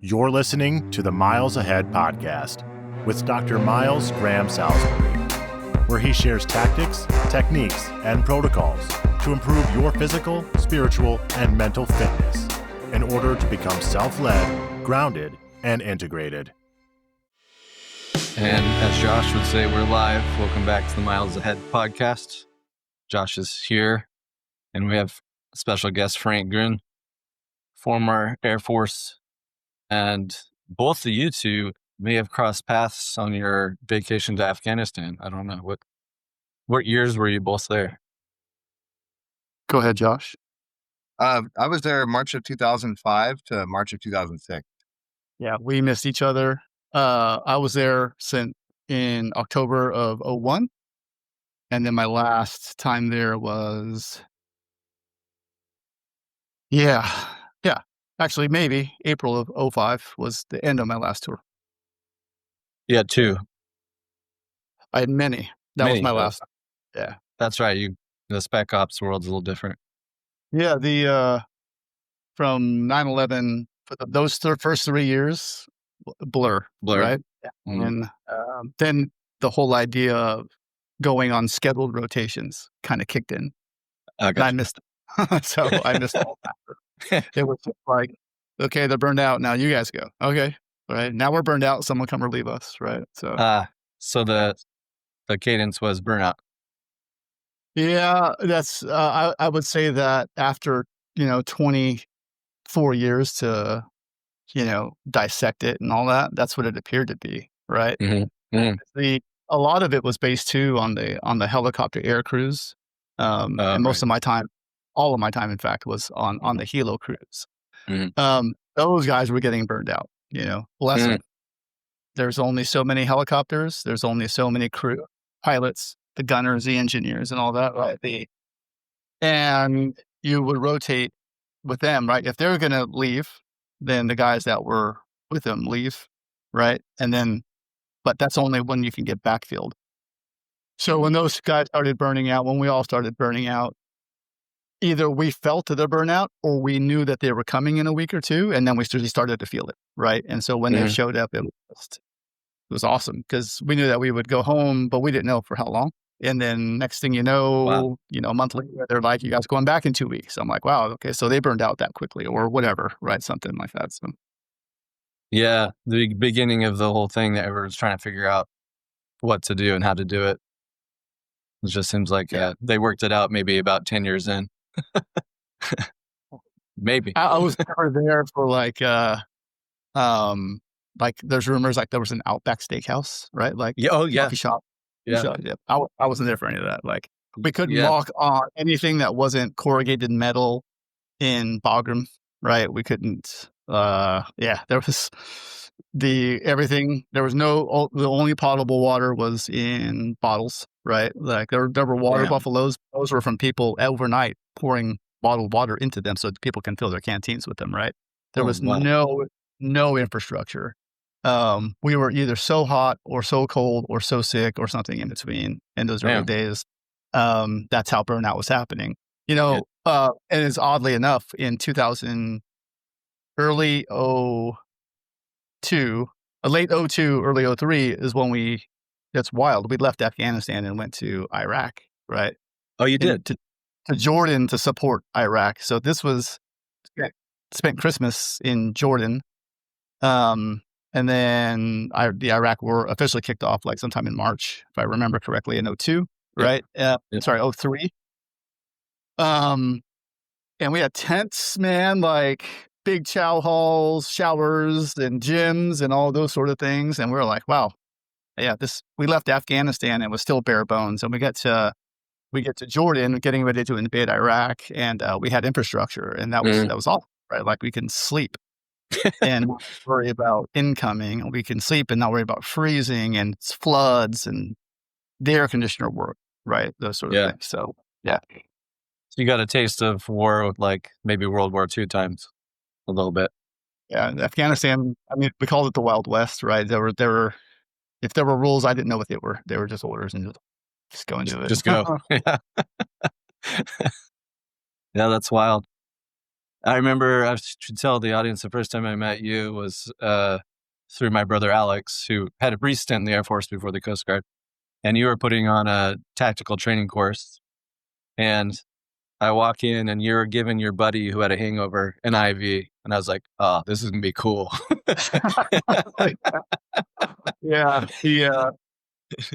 You're listening to the Miles Ahead podcast with Dr. Miles Graham Salisbury, where he shares tactics, techniques, and protocols to improve your physical, spiritual, and mental fitness in order to become self-led, grounded, and integrated. And as Josh would say, we're live. Welcome back to the Miles Ahead podcast. Josh is here, and we have a special guest, Frank Grun, former Air Force. And both of you two may have crossed paths on your vacation to Afghanistan. I don't know. What years were you both there? Go ahead, Josh. I was there March of 2005 to March of 2006. Yeah, we missed each other. I was there in October of 01. And then my last time there was, actually maybe April of 05 was the end of my last tour. Yeah, two. I had many. That was my last. Yeah. That's right. The Spec Ops world's a little different. Yeah, from 9/11, those first 3 years, blur. Right? Mm-hmm. And then the whole idea of going on scheduled rotations kind of kicked in. And I missed it. So I missed all that. It was just like, okay, they're burned out. Now you guys go. Okay. Right. Now we're burned out. Someone come relieve us. Right. So the cadence was burnout. Yeah, that's, I would say that after, 24 years to, dissect it and all that, that's what it appeared to be. Right. Mm-hmm. Mm-hmm. A lot of it was based too on the helicopter air crews. And most of my time, all of my time, in fact, was on the helo crews. Mm-hmm. Those guys were getting burned out, bless them. There's only so many helicopters. There's only so many crew, pilots, the gunners, the engineers, and all that, right? And you would rotate with them, right? If they're going to leave, then the guys that were with them leave, right? But that's only when you can get backfilled. So when those guys started burning out, when we all started burning out, either we felt the burnout or we knew that they were coming in a week or two, and then we started to feel it, right? And so when they showed up, it was awesome because we knew that we would go home, but we didn't know for how long. And then next thing you know, a month later, they're like, you guys going back in 2 weeks. I'm like, wow, okay, so they burned out that quickly or whatever, right? Something like that. So. Yeah, the beginning of the whole thing that everyone's trying to figure out what to do and how to do it. It just seems like they worked it out maybe about 10 years in. Maybe. I was never there for like there's rumors like there was an Outback Steakhouse, right? Like coffee shop. Yeah. I wasn't there for any of that. Like we couldn't walk on anything that wasn't corrugated metal in Bagram, right? We couldn't. There was everything. There was the only potable water was in bottles, right? Like there were water buffaloes. Those were from people overnight pouring bottled water into them so people can fill their canteens with them, right? There was no infrastructure. We were either so hot or so cold or so sick or something in between in those early days. That's how burnout was happening, and it's oddly enough in 2000, early 02, late 02, early 03 is when that's wild. We left Afghanistan and went to Iraq, right? Oh, you did? To Jordan to support Iraq. So this was, spent Christmas in Jordan. And then the Iraq war officially kicked off like sometime in March, if I remember correctly, in 02, right? Sorry, 03. And we had tents, man, like big chow halls, showers, and gyms, and all those sort of things. And we were like, wow, we left Afghanistan and it was still bare bones. And we get to Jordan, getting ready to invade Iraq, and we had infrastructure, and that was awesome, right? Like we can sleep and not worry about incoming. We can sleep and not worry about freezing and floods and the air conditioner work, right? Those sort of things. So, yeah. So you got a taste of war with like maybe World War II times a little bit. Yeah. Afghanistan, I mean, we called it the Wild West, right? If there were rules, I didn't know what they were. They were just orders and just go into it. Just go. Yeah, that's wild. I remember I should tell the audience the first time I met you was through my brother Alex, who had a brief stint in the Air Force before the Coast Guard, and you were putting on a tactical training course, and I walk in and you're giving your buddy who had a hangover an IV, and I was like, "Oh, this is gonna be cool." Yeah,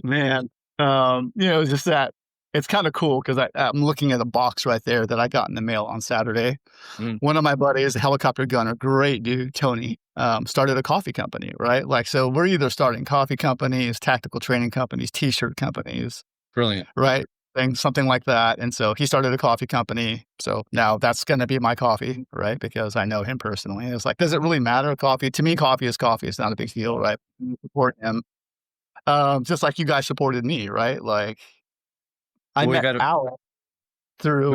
man. It's just that it's kind of cool because I'm looking at a box right there that I got in the mail on Saturday. Mm. One of my buddies, a helicopter gunner, great dude, Tony, started a coffee company, right? Like, so we're either starting coffee companies, tactical training companies, t-shirt companies, Brilliant. right? Something like that. And so he started a coffee company. So now that's going to be my coffee, right? Because I know him personally. It's like, does it really matter? Coffee, to me, coffee is coffee. It's not a big deal, right? Support him. Just like you guys supported me, right? Like I met Alex through,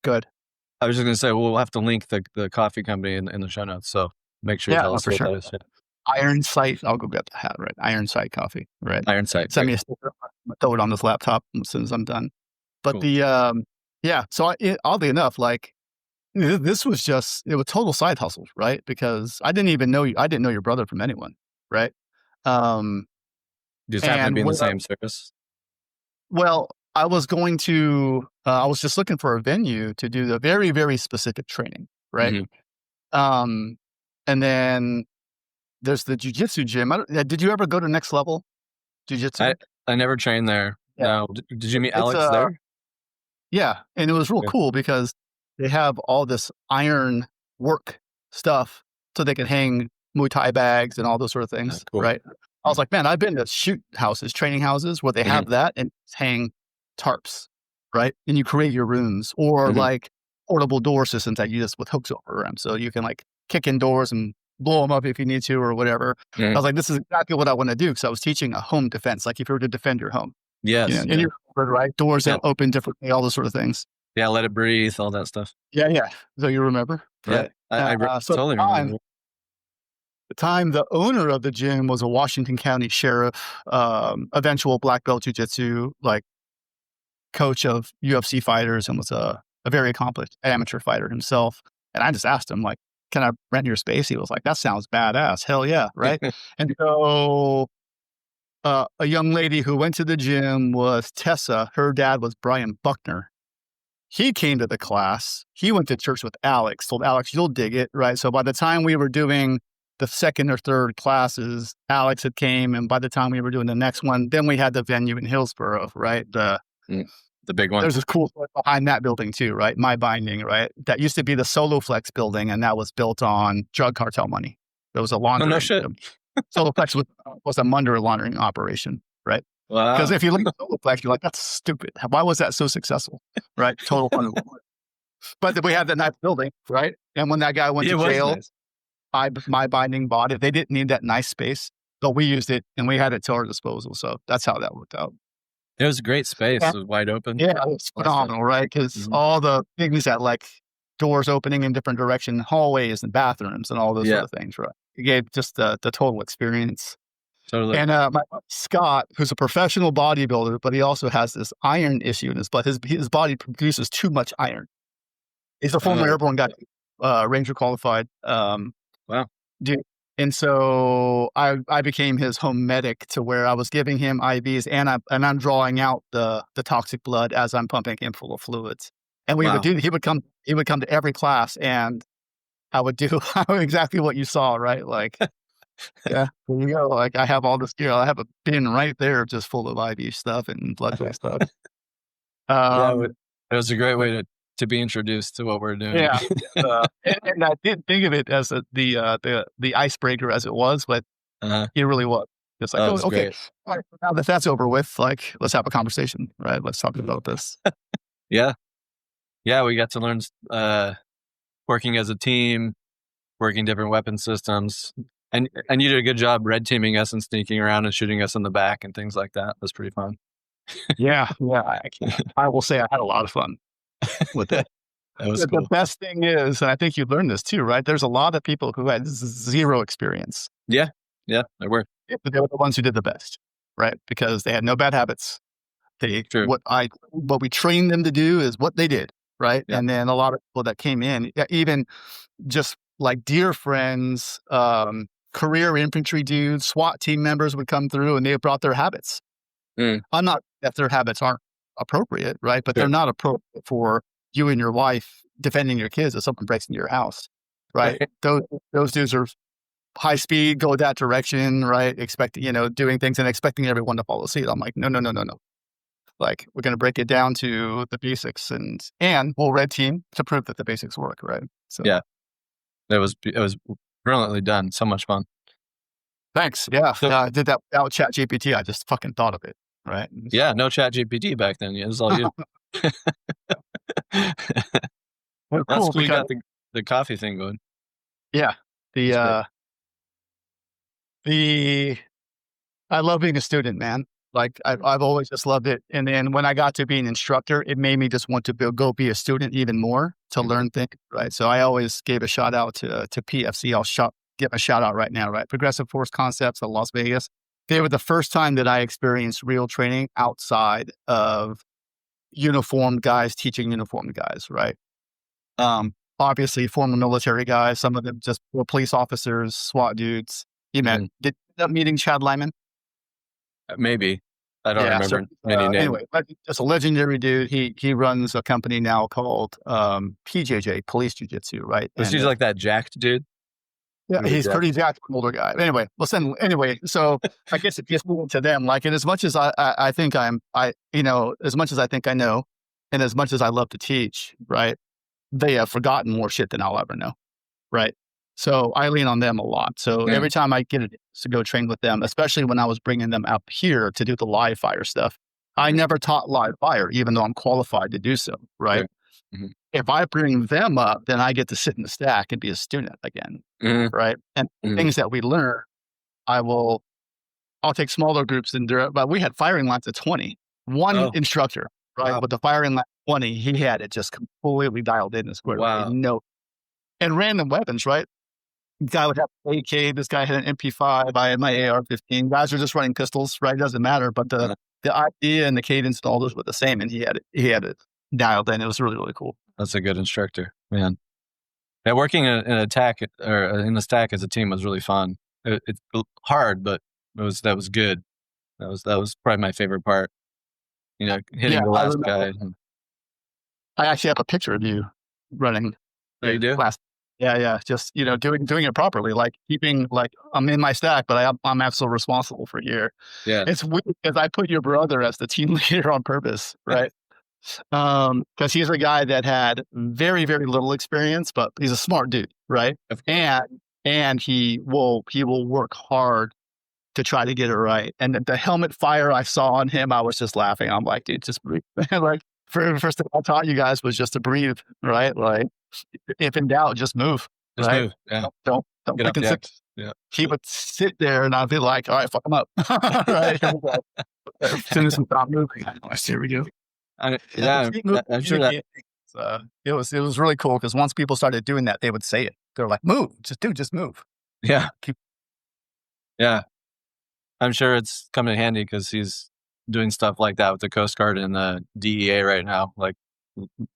good. I was just going to say, we'll have to link the coffee company in the show notes. So make sure you tell us what that is. Iron Sight. I'll go get the hat, right? Iron Sight Coffee, right? Iron Sight. Send me a sticker. I'll throw it on this laptop as soon as I'm done. But cool. So oddly enough, like this was it was total side hustle, right? Because I didn't even know you. I didn't know your brother from anyone, right? Just happened to be in the same service. Well, I was I was just looking for a venue to do the very, very specific training, right? Mm-hmm. And then there's the Jiu-Jitsu gym. Did you ever go to Next Level Jiu-Jitsu? I never trained there. Yeah. No. Did you meet Alex there? Yeah. And it was real cool because they have all this iron work stuff so they can hang Muay Thai bags and all those sort of things, cool. Right? I was like, man, I've been to shoot houses, training houses where they have that and hang tarps, right? And you create your rooms or like portable door systems that you just with hooks over them. So you can like kick in doors and blow them up if you need to or whatever. I was like, this is exactly what I want to do because I was teaching a home defense, like if you were to defend your home. Yes. And you're right, doors that open differently, all those sort of things. Yeah, let it breathe, all that stuff. Yeah. So you remember? Right? Yeah, I totally remember. The time the owner of the gym was a Washington County sheriff, eventual black belt jiu-jitsu, like coach of UFC fighters and was a very accomplished amateur fighter himself. And I just asked him, like, can I rent your space? He was like, that sounds badass. Hell yeah. Right. And so a young lady who went to the gym was Tessa. Her dad was Brian Buckner. He came to the class. He went to church with Alex, told Alex, you'll dig it. Right. So by the time we were doing the second or third classes, Alex had came. And by the time we were doing the next one, then we had the venue in Hillsboro, right? The big one. There's this cool story behind that building too, right? My Binding, right? That used to be the Soloflex building, and that was built on drug cartel money. There was a laundering. Oh, no shit. Soloflex was a money laundering operation, right? Wow. Because if you look at Soloflex, you're like, that's stupid. Why was that so successful, right? Total fun. But we had that nice building, right? And when that guy went to jail, nice. My Binding bought it. They didn't need that nice space, but we used it, and we had it to our disposal. So that's how that worked out. It was a great space. It was wide open. Yeah, it was phenomenal, right? Because all the things that like doors opening in different directions, hallways and bathrooms and all those sort of things, right? It gave just the total experience. Totally. And my Scott, who's a professional bodybuilder, but he also has this iron issue in his butt. His body produces too much iron. He's a former airborne guy, Ranger qualified. Wow. Dude. And so I became his home medic to where I was giving him IVs and I'm drawing out the toxic blood as I'm pumping him full of fluids. And we would he would come to every class and I would do exactly what you saw, right? Like, yeah, there you go. Like I have all this gear. I have a bin right there just full of IV stuff and blood stuff. It was a great way to be introduced to what we're doing. Yeah. And I did think of it as the icebreaker as it was, but it really was. It's like, okay, all right, now that that's over with, like, let's have a conversation, right? Let's talk about this. Yeah. We got to learn working as a team, working different weapon systems. And you did a good job red teaming us and sneaking around and shooting us in the back and things like that. It was pretty fun. Yeah. I will say I had a lot of fun with it. That was cool. The best thing is, and I think you learned this too, right? There's a lot of people who had zero experience. Yeah, there were. But they were the ones who did the best, right? Because they had no bad habits. What we trained them to do is what they did, right? Yeah. And then a lot of people that came in, even just like dear friends, career infantry dudes, SWAT team members would come through and they brought their habits. I'm not that their habits aren't appropriate, right? But Sure. they're not appropriate for you and your wife defending your kids if someone breaks into your house, right? Those dudes are high speed, go that direction, right? Expecting, doing things and expecting everyone to follow suit. I'm like, no. Like, we're going to break it down to the basics and we'll red team to prove that the basics work, right? So Yeah. It was brilliantly done. So much fun. Thanks. Yeah. So- I did that without ChatGPT. I just fucking thought of it, right? Yeah, no ChatGPT back then. Yeah, it was all you. Well, That's cool cool. You because, got the coffee thing going. yeah, I love being a student, man. Like I've always just loved it. And then when I got to be an instructor, it made me just want to go be a student even more to learn things, right? So I always gave a shout out to PFC. I'll give a shout out right now, right? Progressive Force Concepts of Las Vegas. They were the first time that I experienced real training outside of uniformed guys teaching uniformed guys, right? Obviously former military guys, some of them just were police officers, SWAT dudes. Did you end up meeting Chad Lyman? Maybe. I don't remember many names. Anyway, just a legendary dude. He runs a company now called PJJ, Police Jiu-Jitsu, right? Was he like that jacked dude? Yeah, he's pretty jacked, older guy. Anyway, so I guess it gets moving to them. Like, and as much as I think as much as I think I know, and as much as I love to teach, right? They have forgotten more shit than I'll ever know, right? So I lean on them a lot. So every time I get to go train with them, especially when I was bringing them up here to do the live fire stuff, I never taught live fire, even though I'm qualified to do so, right? Mm-hmm. If I bring them up, then I get to sit in the stack and be a student again, right? And things that we learn, I'll take smaller groups but we had firing lines of 20. One instructor, right? Wow. With the firing line of 20, he had it just completely dialed in and squared away. No. And random weapons, right? Guy would have an AK. This guy had an MP5. I had my AR-15. Guys are just running pistols, right? It doesn't matter. But the idea and the cadence and all those were the same. And he had it dialed in. It was really, really cool. That's a good instructor, man. Yeah, working in attack or in the stack as a team was really fun. It's hard, but that was good. That was probably my favorite part. Hitting the last guy. I actually have a picture of you running. Oh, you do? Yeah. Just, doing it properly, like keeping, like, I'm in my stack, but I'm absolutely responsible for gear. Yeah. It's weird because I put your brother as the team leader on purpose, right? Because he's a guy that had very, very little experience, but he's a smart dude, right? And he will work hard to try to get it right. And the helmet fire I saw on him, I was just laughing. I'm like, dude, just breathe. Like, first thing I taught you guys was just to breathe, right? Like, if in doubt, just move. Just right? move. Yeah. Don't get up sit. Yeah. He would sit there and I'd be like, all right, fuck him up. Right? As soon as we stop moving, here we go. I'm sure that it was really cool because once people started doing that, they would say it. They're like, move, just move. Yeah. Yeah. I'm sure it's coming in handy because he's doing stuff like that with the Coast Guard and the DEA right now, like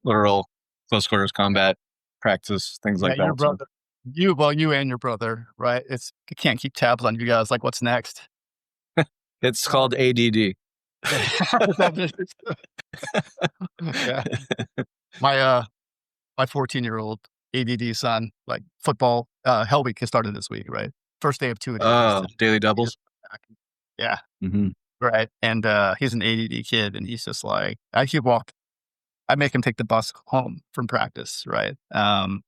literal close quarters combat practice, things like that. Your brother, you and your brother, right? You can't keep tabs on you guys. Like, what's next? It's called ADD. Yeah. My 14-year-old ADD son, like football, Hell Week has started this week, right? First day of 2 days. Oh, daily doubles. Yeah. Mm-hmm. Right. And he's an ADD kid, and he's just like, I make him take the bus home from practice, right? And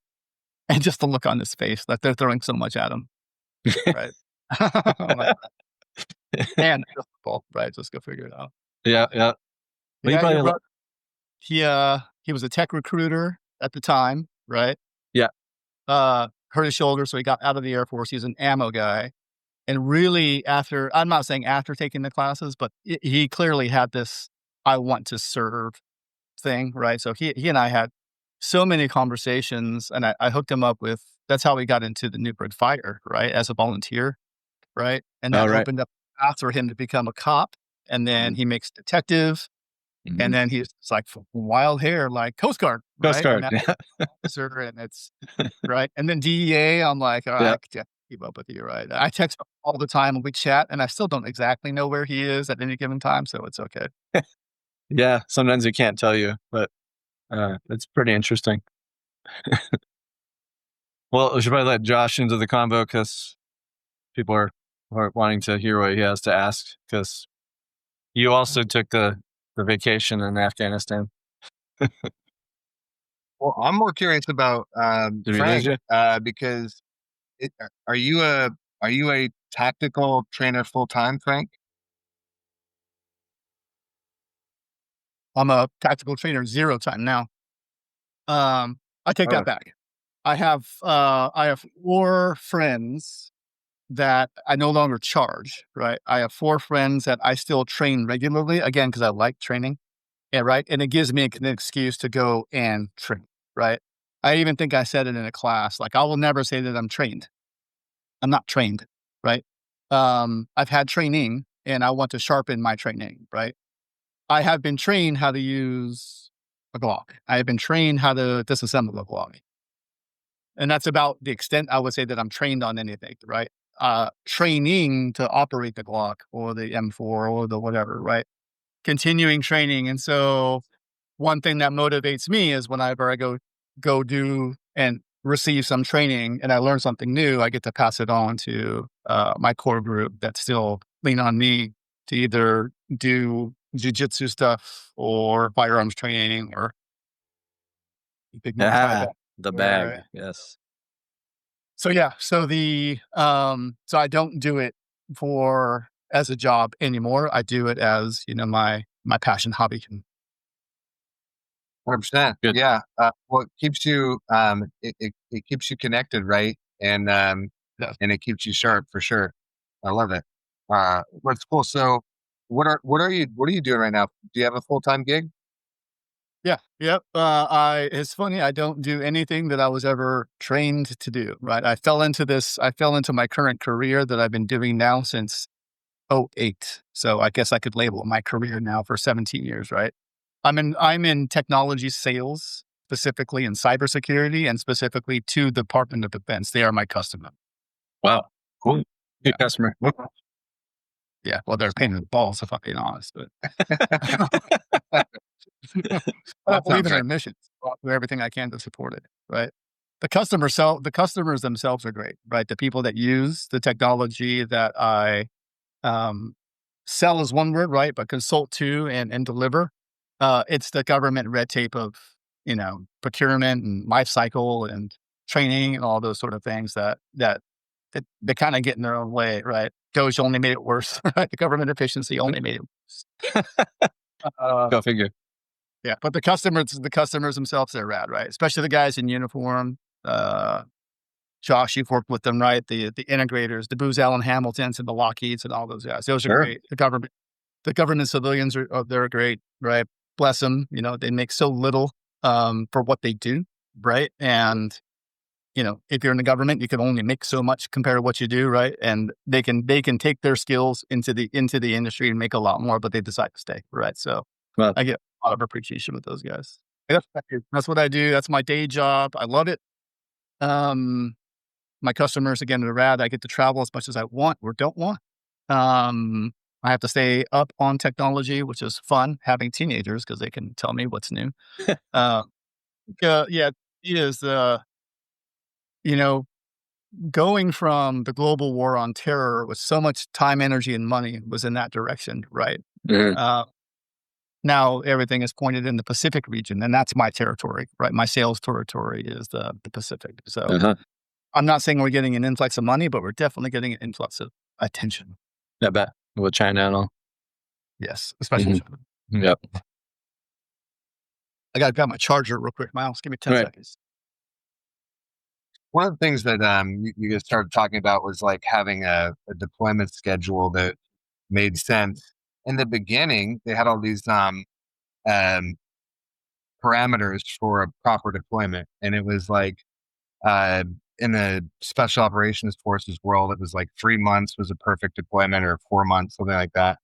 just the look on his face, that they're throwing so much at him, right? And football, right? Just go figure it out. Yeah. Well, he was a tech recruiter at the time, right? Yeah. Hurt his shoulder, so he got out of the Air Force. He's an ammo guy. And really I'm not saying after taking the classes, but he clearly had this I want to serve thing, right? So he and I had so many conversations, and I hooked him up with, that's how we got into the Newburgh Fire, right? As a volunteer, right? And that opened up a path for him to become a cop. And then he makes detective. And then he's like wild hair, like Coast Guard, Coast right? Guard. Officer, and it's right. And then DEA, I'm like, all right, I can't keep up with you, right? I text him all the time and we chat, and I still don't exactly know where he is at any given time, so it's okay. Yeah, sometimes he can't tell you, but it's pretty interesting. Well, we should probably let Josh into the convo because people are wanting to hear what he has to ask, because you also took the vacation in Afghanistan. Well, I'm more curious about Did we Frank, lose you? because are you a tactical trainer full time, Frank? I'm a tactical trainer 0 time now. I take that back. I have 4 friends that I no longer charge, right? I have 4 friends that I still train regularly, again, because I like training. Yeah, right. And it gives me an excuse to go and train, right? I even think I said it in a class, like I will never say that I'm trained. I'm not trained, right? I've had training and I want to sharpen my training, right? I have been trained how to use a Glock. I have been trained how to disassemble a Glock. And that's about the extent I would say that I'm trained on anything, right? Training to operate the Glock or the M4 or the whatever, right? Continuing training. And so one thing that motivates me is whenever I go do and receive some training and I learn something new, I get to pass it on to my core group that still lean on me to either do jiu-jitsu stuff or firearms training or big Muay Thai back. The bag. Right. Yes. So yeah, so so I don't do it as a job anymore. I do it as, my passion hobby. 100%. Good. Yeah. Well, it keeps you it keeps you connected, right? And Yes. and it keeps you sharp for sure. I love it. What's cool. So what are you doing right now? Do you have a full-time gig? Yeah. Yep. It's funny. I don't do anything that I was ever trained to do. Right. I fell into my current career that I've been doing now since '08. So I guess I could label my career now for 17 years. Right. I'm in technology sales, specifically in cybersecurity and specifically to the Department of Defense. They are my customer. Wow. Cool. Good Yeah. customer. Yeah. Well, they're a pain in the balls, if I'm being honest, but I believe in their missions. I'll do everything I can to support it. Right. The customers themselves are great, right? The people that use the technology that I sell is one word, right? But consult to and deliver. It's the government red tape of, procurement and life cycle and training and all those sort of things that they kind of get in their own way, right? Doge only made it worse, right? The government efficiency only made it worse. Go figure. Yeah, but the customers themselves, they're rad, right? Especially the guys in uniform. Josh, you've worked with them, right? The integrators, the Booz Allen Hamiltons and the Lockheeds and all those guys. Those are great. The government civilians they're great, right? Bless them. They make so little for what they do, right? And if you're in the government, you can only make so much compared to what you do, right? And they can take their skills into the industry and make a lot more, but they decide to stay, right? So I get a lot of appreciation with those guys. That's what I do. That's my day job. I love it. My customers, again, are rad. I get to travel as much as I want or don't want. I have to stay up on technology, which is fun, having teenagers because they can tell me what's new. Yeah, it is, going from the global war on terror with so much time, energy, and money was in that direction, right? Now everything is pointed in the Pacific region, and that's my territory, right? My sales territory is the Pacific. So I'm not saying we're getting an influx of money, but we're definitely getting an influx of attention. I bet. With China and all. Yes, especially China. Yep. I got to grab my charger real quick, Miles. Give me 10 seconds. One of the things that you guys started talking about was like having a deployment schedule that made sense. In the beginning, they had all these parameters for a proper deployment, and it was like in the special operations forces world, it was like 3 months was a perfect deployment, or 4 months, something like that.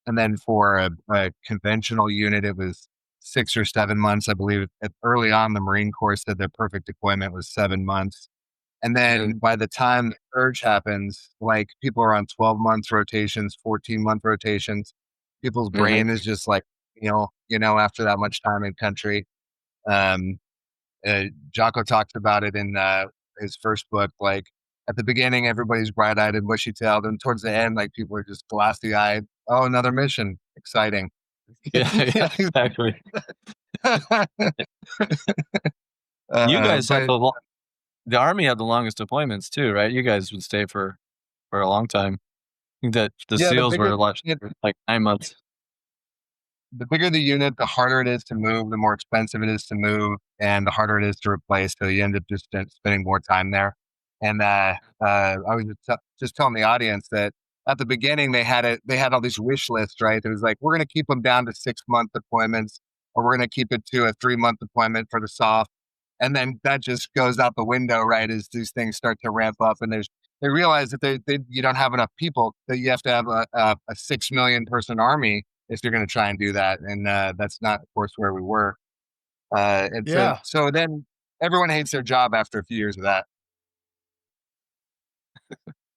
And then for a conventional unit, it was 6 or 7 months. I believe early on, the Marine Corps said their perfect deployment was 7 months. And then by the time the surge happens, like people are on 12-month rotations, 14-month rotations. People's brain is just like, after that much time in country. Jocko talks about it in his first book. Like at the beginning, everybody's bright-eyed and bushy-tailed, and towards the end, like people are just glassy-eyed. Oh, another mission, exciting. Yeah, exactly. You guys had the Army had the longest deployments too, right? You guys would stay for a long time. I think that the SEALs were like 9 months. The bigger the unit, the harder it is to move, the more expensive it is to move, and the harder it is to replace. So you end up just spending more time there. And I was just telling the audience that at the beginning they had all these wish lists, right? It was like, we're going to keep them down to 6-month deployments, or we're going to keep it to a 3-month deployment for the soft. And then that just goes out the window, right? As these things start to ramp up, and they realize that you don't have enough people, that you have to have a 6 million person army if you're going to try and do that. And that's not, of course, where we were. So then everyone hates their job after a few years of that.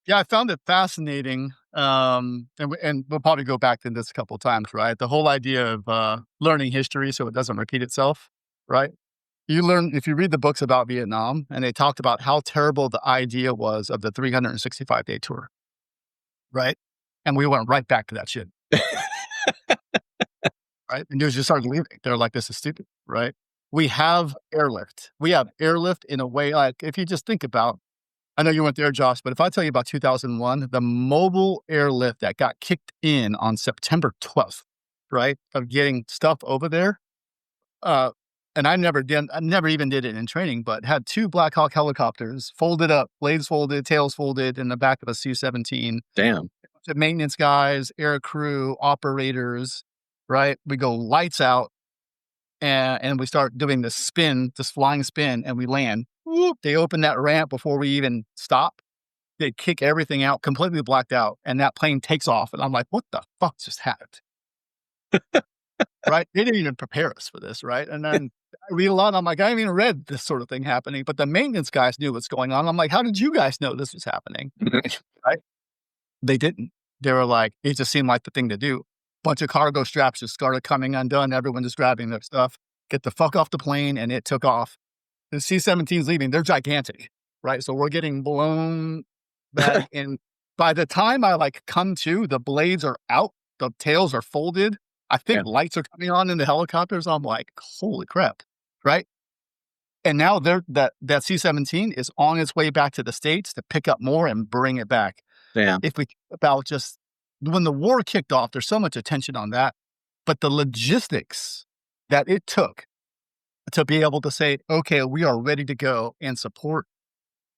Yeah, I found it fascinating. And we'll probably go back to this a couple of times, right? The whole idea of learning history so it doesn't repeat itself, right? If you read the books about Vietnam, and they talked about how terrible the idea was of the 365-day tour, right? And we went right back to that shit. Right? And just started leaving. They're like, this is stupid, right? We have airlift. We have airlift in a way, like if you just think about, I know you weren't there, Josh, but if I tell you about 2001, the mobile airlift that got kicked in on September 12th, right, of getting stuff over there, and I never even did it in training, but had 2 Black Hawk helicopters folded up, blades folded, tails folded in the back of a C-17. Damn. The maintenance guys, air crew, operators, right? We go lights out and we start doing this flying spin, and we land. Whoop, they open that ramp before we even stop. They kick everything out, completely blacked out, and that plane takes off. And I'm like, what the fuck just happened? Right? They didn't even prepare us for this, right? And then I read a lot. I'm like, I haven't even read this sort of thing happening, but the maintenance guys knew what's going on. I'm like, how did you guys know this was happening? Right? They didn't. They were like, it just seemed like the thing to do. Bunch of cargo straps just started coming undone. Everyone just grabbing their stuff. Get the fuck off the plane, and it took off. The C-17's leaving. They're gigantic, right? So we're getting blown back. And by the time I come to, the blades are out. The tails are folded. I think lights are coming on in the helicopters. I'm like, holy crap, right? And now that C-17 is on its way back to the States to pick up more and bring it back. Damn. If we think about just when the war kicked off, there's so much attention on that. But the logistics that it took to be able to say, okay, we are ready to go and support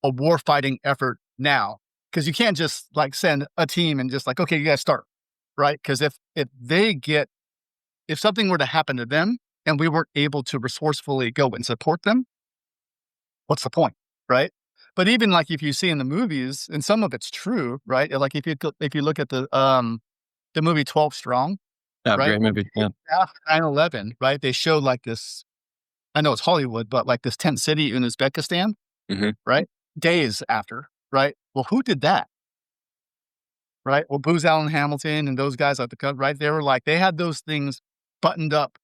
a war-fighting effort now. Because you can't just send a team and just okay, you guys start, right? Because if something were to happen to them and we weren't able to resourcefully go and support them, what's the point, right? But even if you see in the movies, and some of it's true, right? If you look at the movie 12 Strong, yeah, right? Great movie. Yeah. After 9/11, right? They showed this. I know it's Hollywood, but this tent city in Uzbekistan, right? Days after, right? Well, who did that? Right? Well, Booz Allen Hamilton and those guys at the cut, right? They were they had those things buttoned up,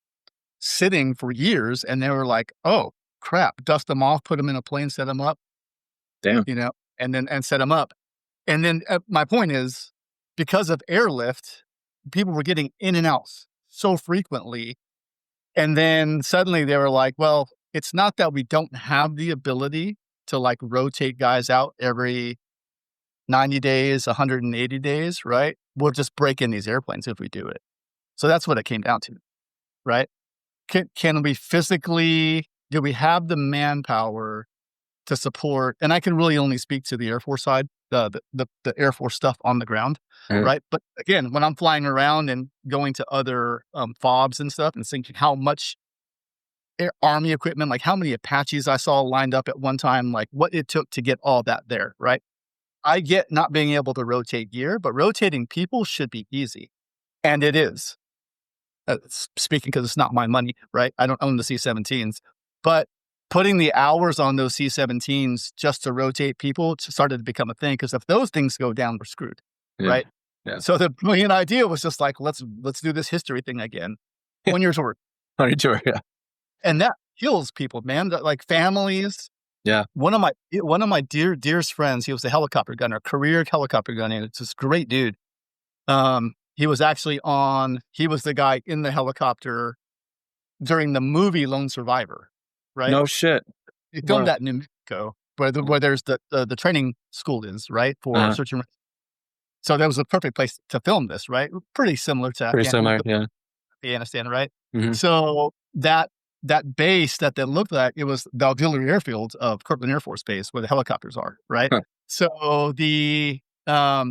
sitting for years, and they were like, oh crap, dust them off, put them in a plane, set them up. Damn. And set them up. And then my point is, because of airlift, people were getting in and out so frequently. And then suddenly they were like, well, it's not that we don't have the ability to rotate guys out every 90 days, 180 days, right? We'll just break in these airplanes if we do it. So that's what it came down to, right? Can we physically, do we have the manpower to support? And I can really only speak to the Air Force side, the Air Force stuff on the ground, right? But again, when I'm flying around and going to other FOBs and stuff and thinking how much Army equipment, how many Apaches I saw lined up at one time, what it took to get all that there, right? I get not being able to rotate gear, but rotating people should be easy. And it is. Speaking because it's not my money, right? I don't own the C-17s, but putting the hours on those C-17s just to rotate people started to become a thing, because if those things go down, we're screwed, right? Yeah. So the brilliant idea was just like, let's do this history thing again. 1 year's worth. On your tour, yeah. And that kills people, man. Like families. Yeah. One of my dearest friends, he was a helicopter gunner, career helicopter gunner. It's this great dude. He was the guy in the helicopter during the movie Lone Survivor, right? No shit. He filmed that in New Mexico, where there's the training school is, right? For search and rescue. So that was the perfect place to film this, right? Pretty similar to Afghanistan, right? Mm-hmm. So that base that looked like, it was the auxiliary airfield of Kirtland Air Force Base, where the helicopters are, right? Huh. So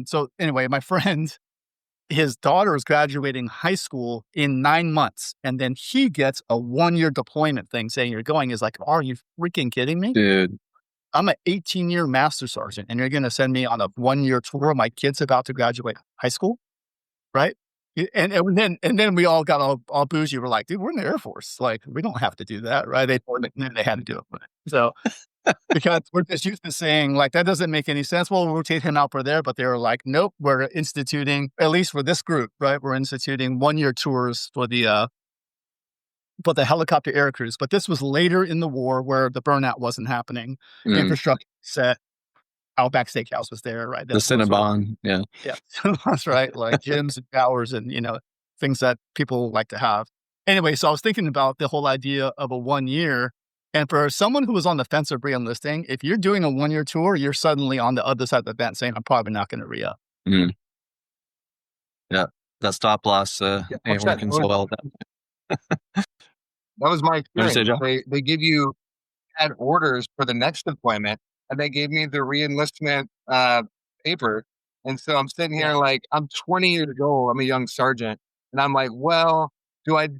so anyway, my friend, his daughter is graduating high school in 9 months, and then he gets a 1-year deployment thing saying you're going. Is like, are you freaking kidding me? Dude, I'm an 18-year master sergeant, and you're going to send me on a 1-year tour? My kid's about to graduate high school, right? And then we all got all bougie. We're like, dude, we're in the Air Force. Like, we don't have to do that, right? They had to do it. So because we're just used to saying, like, that doesn't make any sense. Well, we'll rotate him out for there. But they were like, nope, we're instituting, at least for this group, right? We're instituting 1-year tours for the helicopter air crews. But this was later in the war, where the burnout wasn't happening. Infrastructure set. Outback Steakhouse was there, right? The Cinnabon, yeah. Yeah, that's right. Like gyms and showers and, things that people like to have. Anyway, so I was thinking about the whole idea of a 1 year. And for someone who was on the fence of re-enlisting, if you're doing a 1-year tour, you're suddenly on the other side of the fence saying, I'm probably not going to re-up. Mm. Yeah, that stop loss ain't working so well. That was my experience. They give you had orders for the next deployment, and they gave me the re-enlistment paper. And so I'm sitting here like, I'm 20 years old. I'm a young sergeant. And I'm like, well, do I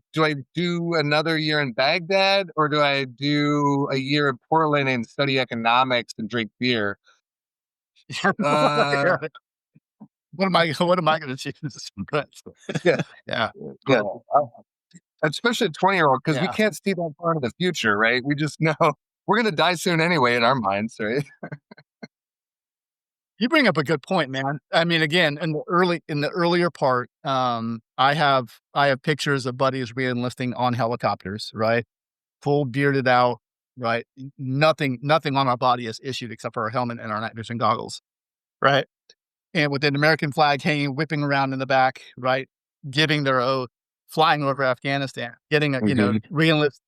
do another year in Baghdad, or do I do a year in Portland and study economics and drink beer? What am I going to choose? Yeah. Especially a 20-year-old, because we can't see that far into the future, right? We just know we're going to die soon anyway in our minds, right? You bring up a good point, man. I mean, again, in the earlier part, I have pictures of buddies re-enlisting on helicopters, right? Full bearded out, right? Nothing on our body is issued except for our helmet and our night vision goggles, right? And with an American flag hanging, whipping around in the back, right? Giving their oath, flying over Afghanistan, getting re-enlist.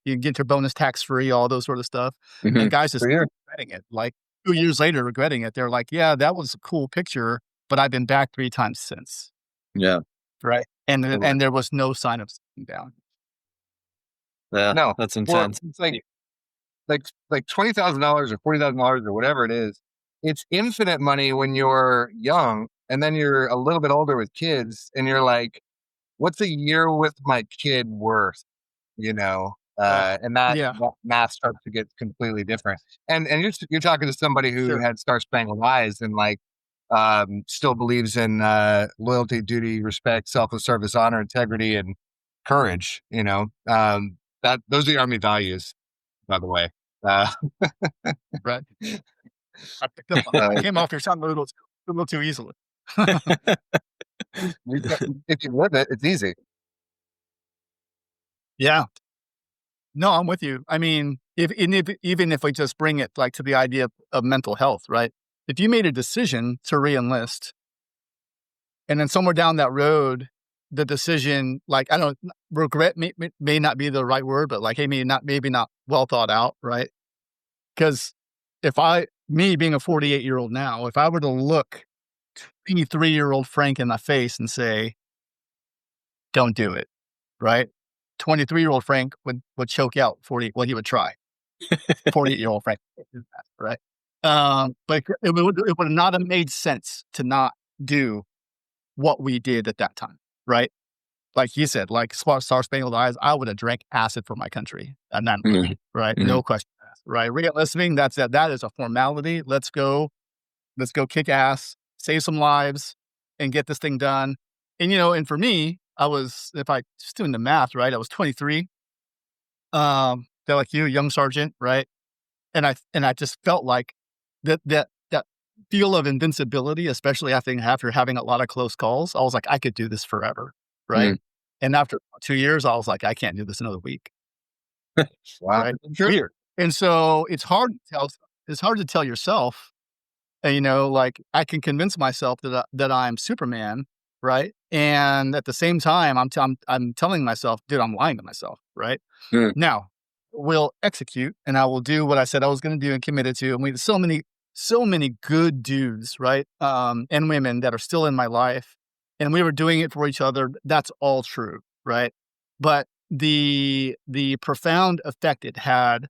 You get your bonus tax-free, all those sort of stuff. Mm-hmm. And guys just regretting it. Like 2 years later, regretting it. They're like, yeah, that was a cool picture, but I've been back 3 times since. Yeah. Right. And there was no sign of sitting down. Yeah. No, that's intense. Well, it's like $20,000 or $40,000 or whatever it is. It's infinite money when you're young, and then you're a little bit older with kids, and you're like, what's a year with my kid worth? And that math starts to get completely different. And you're talking to somebody who had Star Spangled Eyes and still believes in loyalty, duty, respect, self-service, honor, integrity, and courage. Those are the Army values, by the way. Right. I came off your tongue a little too easily. If you live it, it's easy. Yeah. No, I'm with you. I mean, even if we just bring it to the idea of mental health, right? If you made a decision to re-enlist, and then somewhere down that road, the decision, regret may not be the right word, but maybe not well thought out, right? Because me being a 48-year-old now, if I were to look 23-year-old Frank in the face and say, don't do it, right? 23-year-old Frank would choke out 40. Well, he would try. 48-year-old Frank, right? But it would not have made sense to not do what we did at that time, right? Like you said, like Star Spangled Eyes, I would have drank acid for my country, and then right, no question asked, right? Re-enlisting, that is a formality. Let's go kick ass, save some lives, and get this thing done. And for me, if I just doing the math, right, I was 23. They're like you, young sergeant, right? And I just felt like that feel of invincibility, especially after having a lot of close calls. I was like, I could do this forever, right? And after 2 years, I was like, I can't do this another week, Wow. right? Weird. And so it's hard to tell yourself, like I can convince myself that I'm Superman, right? And at the same time, I'm telling myself, dude, I'm lying to myself, right? Now, we'll execute, and I will do what I said I was going to do and committed to. And we have so many good dudes, right? And women that are still in my life, and we were doing it for each other. That's all true, right? But the profound effect it had,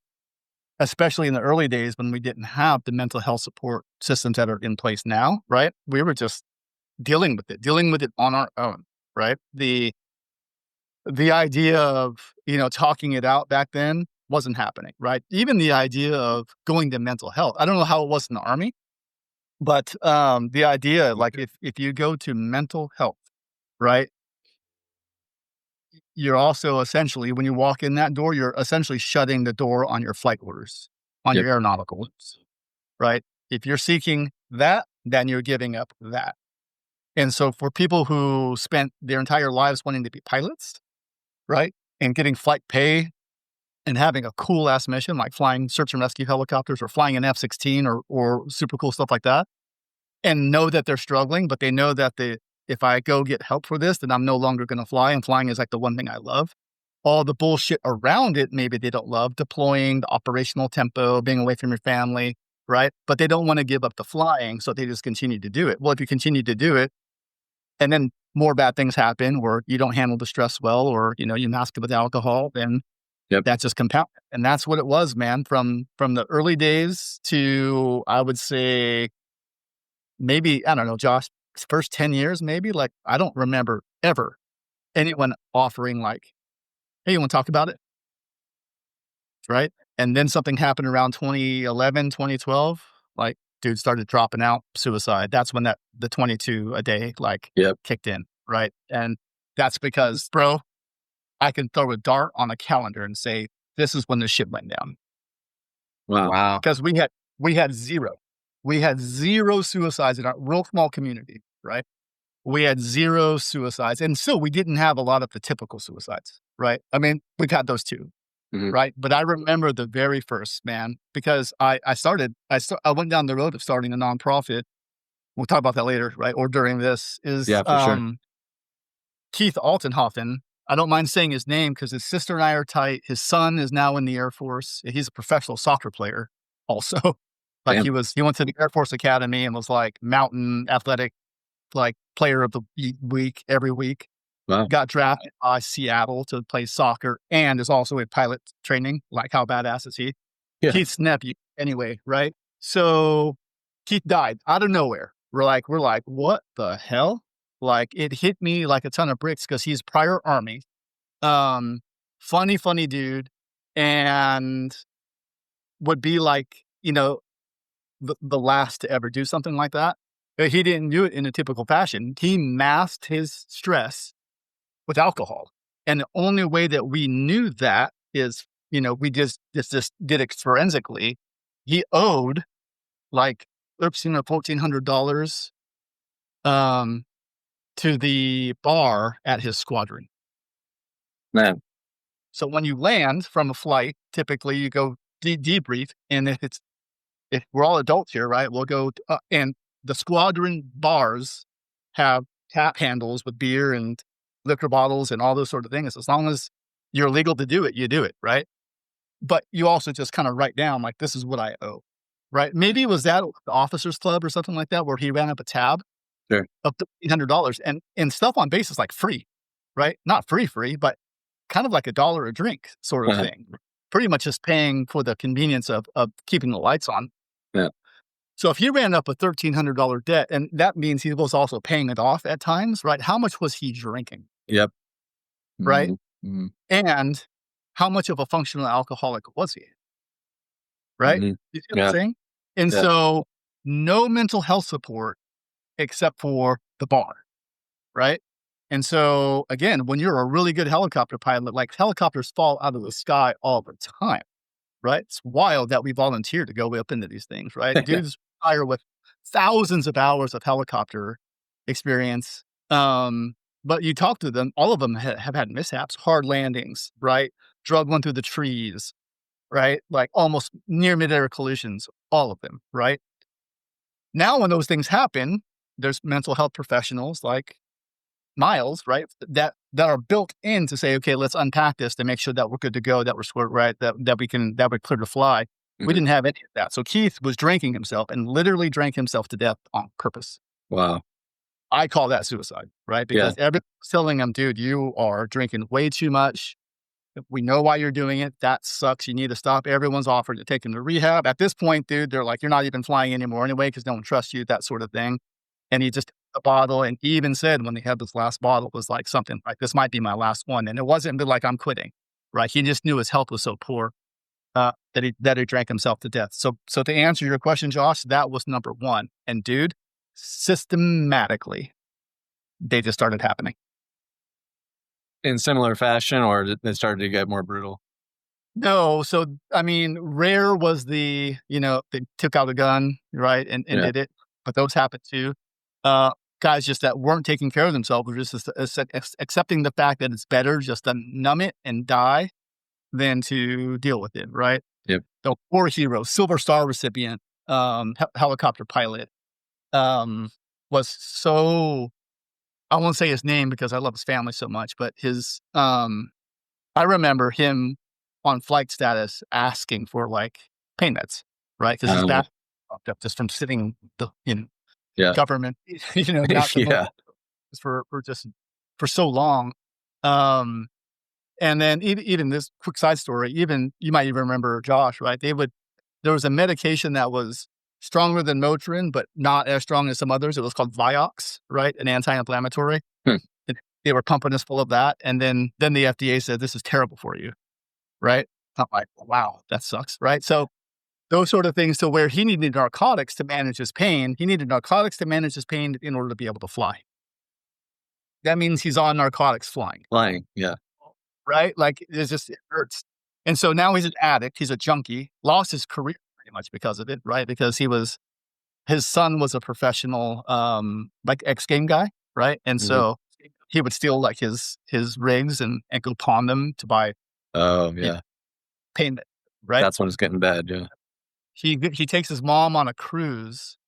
especially in the early days when we didn't have the mental health support systems that are in place now, right? We were just dealing with it on our own, right? The idea of, talking it out back then wasn't happening, right? Even the idea of going to mental health. I don't know how it was in the Army, but the idea, like if you go to mental health, right? You're also essentially, when you walk in that door, you're essentially shutting the door on your flight orders, on your aeronautical orders, right? If you're seeking that, then you're giving up that. And so for people who spent their entire lives wanting to be pilots, right, and getting flight pay and having a cool ass mission like flying search and rescue helicopters or flying an F-16 or super cool stuff like that, and know that they're struggling, but they know that if I go get help for this, then I'm no longer going to fly, and flying is like the one thing I love. All the bullshit around it, maybe they don't love, deploying, the operational tempo, being away from your family, right? But they don't want to give up the flying, so they just continue to do it. Well, if you continue to do it, and then more bad things happen where you don't handle the stress well, or, you mask it with alcohol, then that's just compounded. And that's what it was, man, from the early days to, I would say, maybe, I don't know, Josh, first 10 years, maybe, like, I don't remember ever anyone offering like, hey, you want to talk about it? Right. And then something happened around 2011, 2012, like, dude started dropping out, suicide. That's when the 22 a day, like, kicked in. Right. And that's because, bro, I can throw a dart on a calendar and say, this is when the shit went down. Wow. Because we had zero suicides in our real small community, right? We had zero suicides. And still, we didn't have a lot of the typical suicides, right? I mean, we've had those too, right? But I remember the very first, man, because I went down the road of starting a nonprofit. We'll talk about that later, right? Or during this is Keith Altenhofen. I don't mind saying his name because his sister and I are tight. His son is now in the Air Force. He's a professional soccer player also. Like, he went to the Air Force Academy and was like mountain athletic, like, player of the week every week. Wow. Got drafted by Seattle to play soccer and is also in pilot training. Like, how badass is he? Yeah. Keith's nephew anyway, right? So Keith died out of nowhere. We're like, what the hell? Like, it hit me like a ton of bricks because he's prior Army. Funny dude. And would be like, the last to ever do something like that. But he didn't do it in a typical fashion. He masked his stress with alcohol. And the only way that we knew that is, we just did it forensically. He owed like $1,300 or $1,400 to the bar at his squadron. Man. So when you land from a flight, typically you go debrief. And if we're all adults here, right, we'll go, and the squadron bars have tap handles with beer and liquor bottles and all those sort of things. As long as you're legal to do it, you do it, right? But you also just kind of write down, like, this is what I owe, right? Maybe it was that the officers club or something like that, where he ran up a tab of $800 and stuff on base is like free, right? Not free, but kind of like $1 a drink sort of thing. Pretty much just paying for the convenience of keeping the lights on. Yeah. So if he ran up a $1,300 debt, and that means he was also paying it off at times, right? How much was he drinking? Yep. Right. And how much of a functional alcoholic was he? Right. You see what I'm saying? And so no mental health support except for the bar. Right. And so again, when you're a really good helicopter pilot, like helicopters fall out of the sky all the time, right? It's wild that we volunteer to go up into these things, right? Dudes hire with thousands of hours of helicopter experience. But you talk to them, all of them have had mishaps, hard landings, right? Drug one through the trees, right? Like almost near midair collisions, all of them, right? Now, when those things happen, there's mental health professionals like Miles, right? That are built in to say, okay, let's unpack this to make sure that we're good to go, that we're square, right? That we're clear to fly. We didn't have any of that. So Keith was drinking himself and literally drank himself to death on purpose. Wow. I call that suicide, right? Because everyone's telling him, dude, you are drinking way too much. We know why you're doing it. That sucks. You need to stop. Everyone's offered to take him to rehab. At this point, dude, they're like, you're not even flying anymore anyway because no one trusts you, that sort of thing. And he just took a bottle, and he even said when they had this last bottle was like something like, this might be my last one. And it wasn't like I'm quitting, right? He just knew his health was so poor that he drank himself to death. So to answer your question, Josh, that was number one. And dude, systematically, they just started happening. In similar fashion, or it started to get more brutal? No. So, I mean, rare was they took out a gun, right, and did it. But those happened too. Guys just that weren't taking care of themselves were just accepting the fact that it's better just to numb it and die than to deal with it, right? Yep. The war hero, Silver Star recipient, helicopter pilot, was so... I won't say his name because I love his family so much, but I remember him on flight status asking for like pain meds, right? Because his back fucked up just from sitting government, not for so long. And then even this quick side story, you might even remember Josh, right? There was a medication that was stronger than Motrin, but not as strong as some others. It was called Vioxx, right? An anti-inflammatory. They were pumping us full of that. And then the FDA said, this is terrible for you, right? I'm like, wow, that sucks, right? So those sort of things to where he needed narcotics to manage his pain. He needed narcotics to manage his pain in order to be able to fly. That means he's on narcotics flying. Yeah. Right? Like, it hurts. And so now he's an addict. He's a junkie, lost his career pretty much because of it, right? Because his son was a professional, like X-Game guy, right? And so he would steal like his rigs and go pawn them to buy payment, right? That's when it's getting bad, yeah. He takes his mom on a cruise,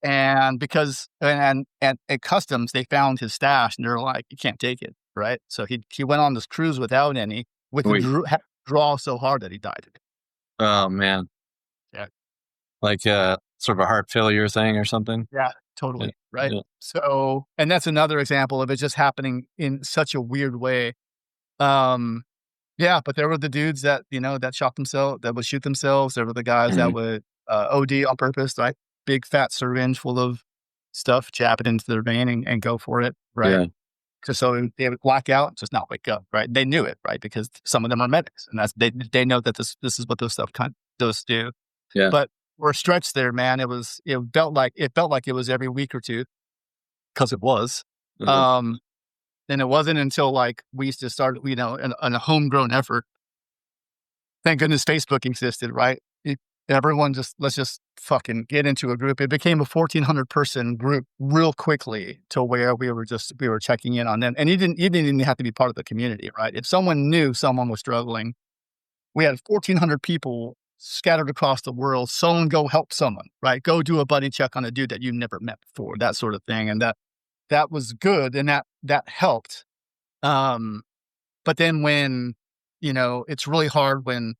and at customs they found his stash, and they're like, you can't take it, right? So he went on this cruise without any, draw so hard that he died. Oh man. Yeah. Like sort of a heart failure thing or something? Yeah, totally. Yeah. Right. Yeah. So, and that's another example of it just happening in such a weird way. Yeah, but there were the dudes that, that shot themselves, that would shoot themselves. There were the guys that would OD on purpose, right? Big fat syringe full of stuff, jab it into their vein and go for it, right? Yeah. Just so they would black out, just not wake up, right? They knew it, right? Because some of them are medics, and they know that this is what those do. Yeah. But we're stretched there, man. It felt like it was every week or two, because it was. And it wasn't until like we used to start, in a homegrown effort. Thank goodness Facebook existed, right? Everyone let's just fucking get into a group. It became a 1,400 person group real quickly to where we were checking in on them. And you didn't even have to be part of the community, right? If someone knew someone was struggling, we had 1,400 people scattered across the world. Someone go help someone, right? Go do a buddy check on a dude that you never met before, that sort of thing. And that was good, and that helped. But then when, it's really hard when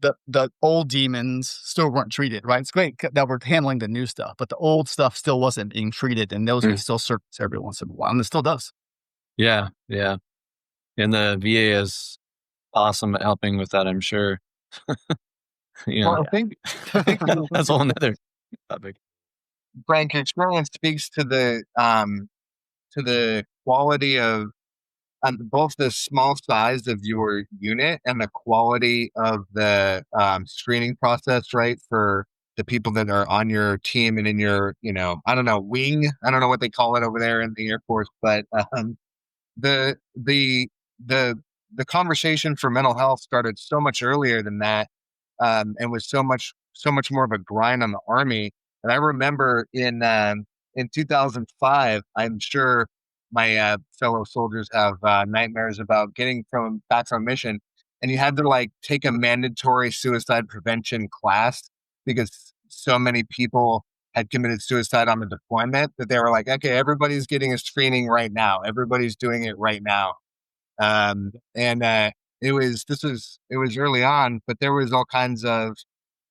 the old demons still weren't treated, right? It's great that we're handling the new stuff, but the old stuff still wasn't being treated, and those would still surface every once in a while, and it still does. Yeah, yeah. And the VA is awesome at helping with that, I'm sure. Well, I think that's a whole nother topic. Frank, your experience speaks to the quality of both the small size of your unit and the quality of the screening process, right? For the people that are on your team and in your, I don't know, wing. I don't know what they call it over there in the Air Force, but the the the the conversation for mental health started so much earlier than that, and was so much more of a grind on the Army. And I remember in 2005, I'm sure my fellow soldiers have nightmares about getting back from mission, and you had to like take a mandatory suicide prevention class because so many people had committed suicide on the deployment that they were like, okay, everybody's getting a screening right now. Everybody's doing it right now. And it was early on, but there was all kinds of,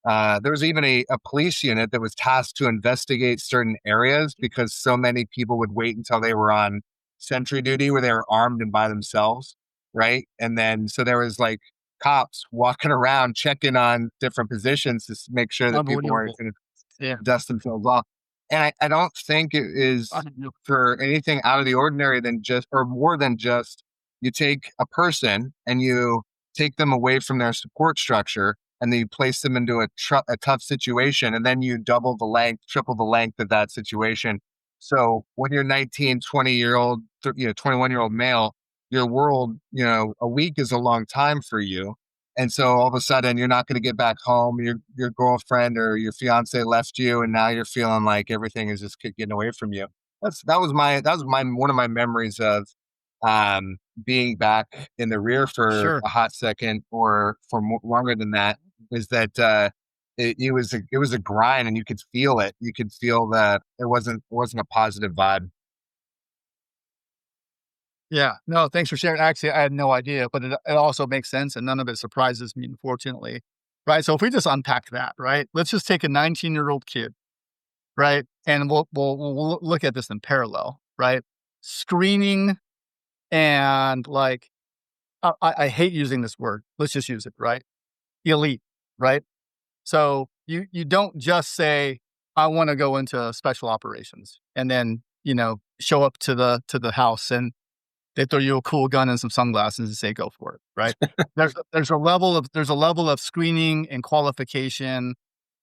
there was even a police unit that was tasked to investigate certain areas because so many people would wait until they were on sentry duty where they were armed and by themselves. Right. And then, so there was like cops walking around checking on different positions to make sure that people weren't going to dust themselves off. And I don't think it is for anything out of the ordinary than just, or more than just, you take a person and you take them away from their support structure and then you place them into a tough situation, and then you double the length, triple the length of that situation. So when you're 19, 20-year-old, 21-year-old male, your world, a week is a long time for you. And so all of a sudden you're not going to get back home. Your girlfriend or your fiance left you, and now you're feeling like everything is just getting away from you. That was one of my memories of being back in the rear for a hot second or for longer than that, is that it was a grind, and you could feel it. You could feel that it wasn't a positive vibe. Yeah, no, thanks for sharing. Actually, I had no idea, but it also makes sense, and none of it surprises me, unfortunately. Right. So if we just unpack that, right, let's just take a 19-year-old kid, right, and we'll look at this in parallel, right? Screening and like, I hate using this word. Let's just use it, right? Elite, right? So you don't just say, I want to go into special operations and then, show up to the house and they throw you a cool gun and some sunglasses and say, go for it. Right. there's a level of screening and qualification,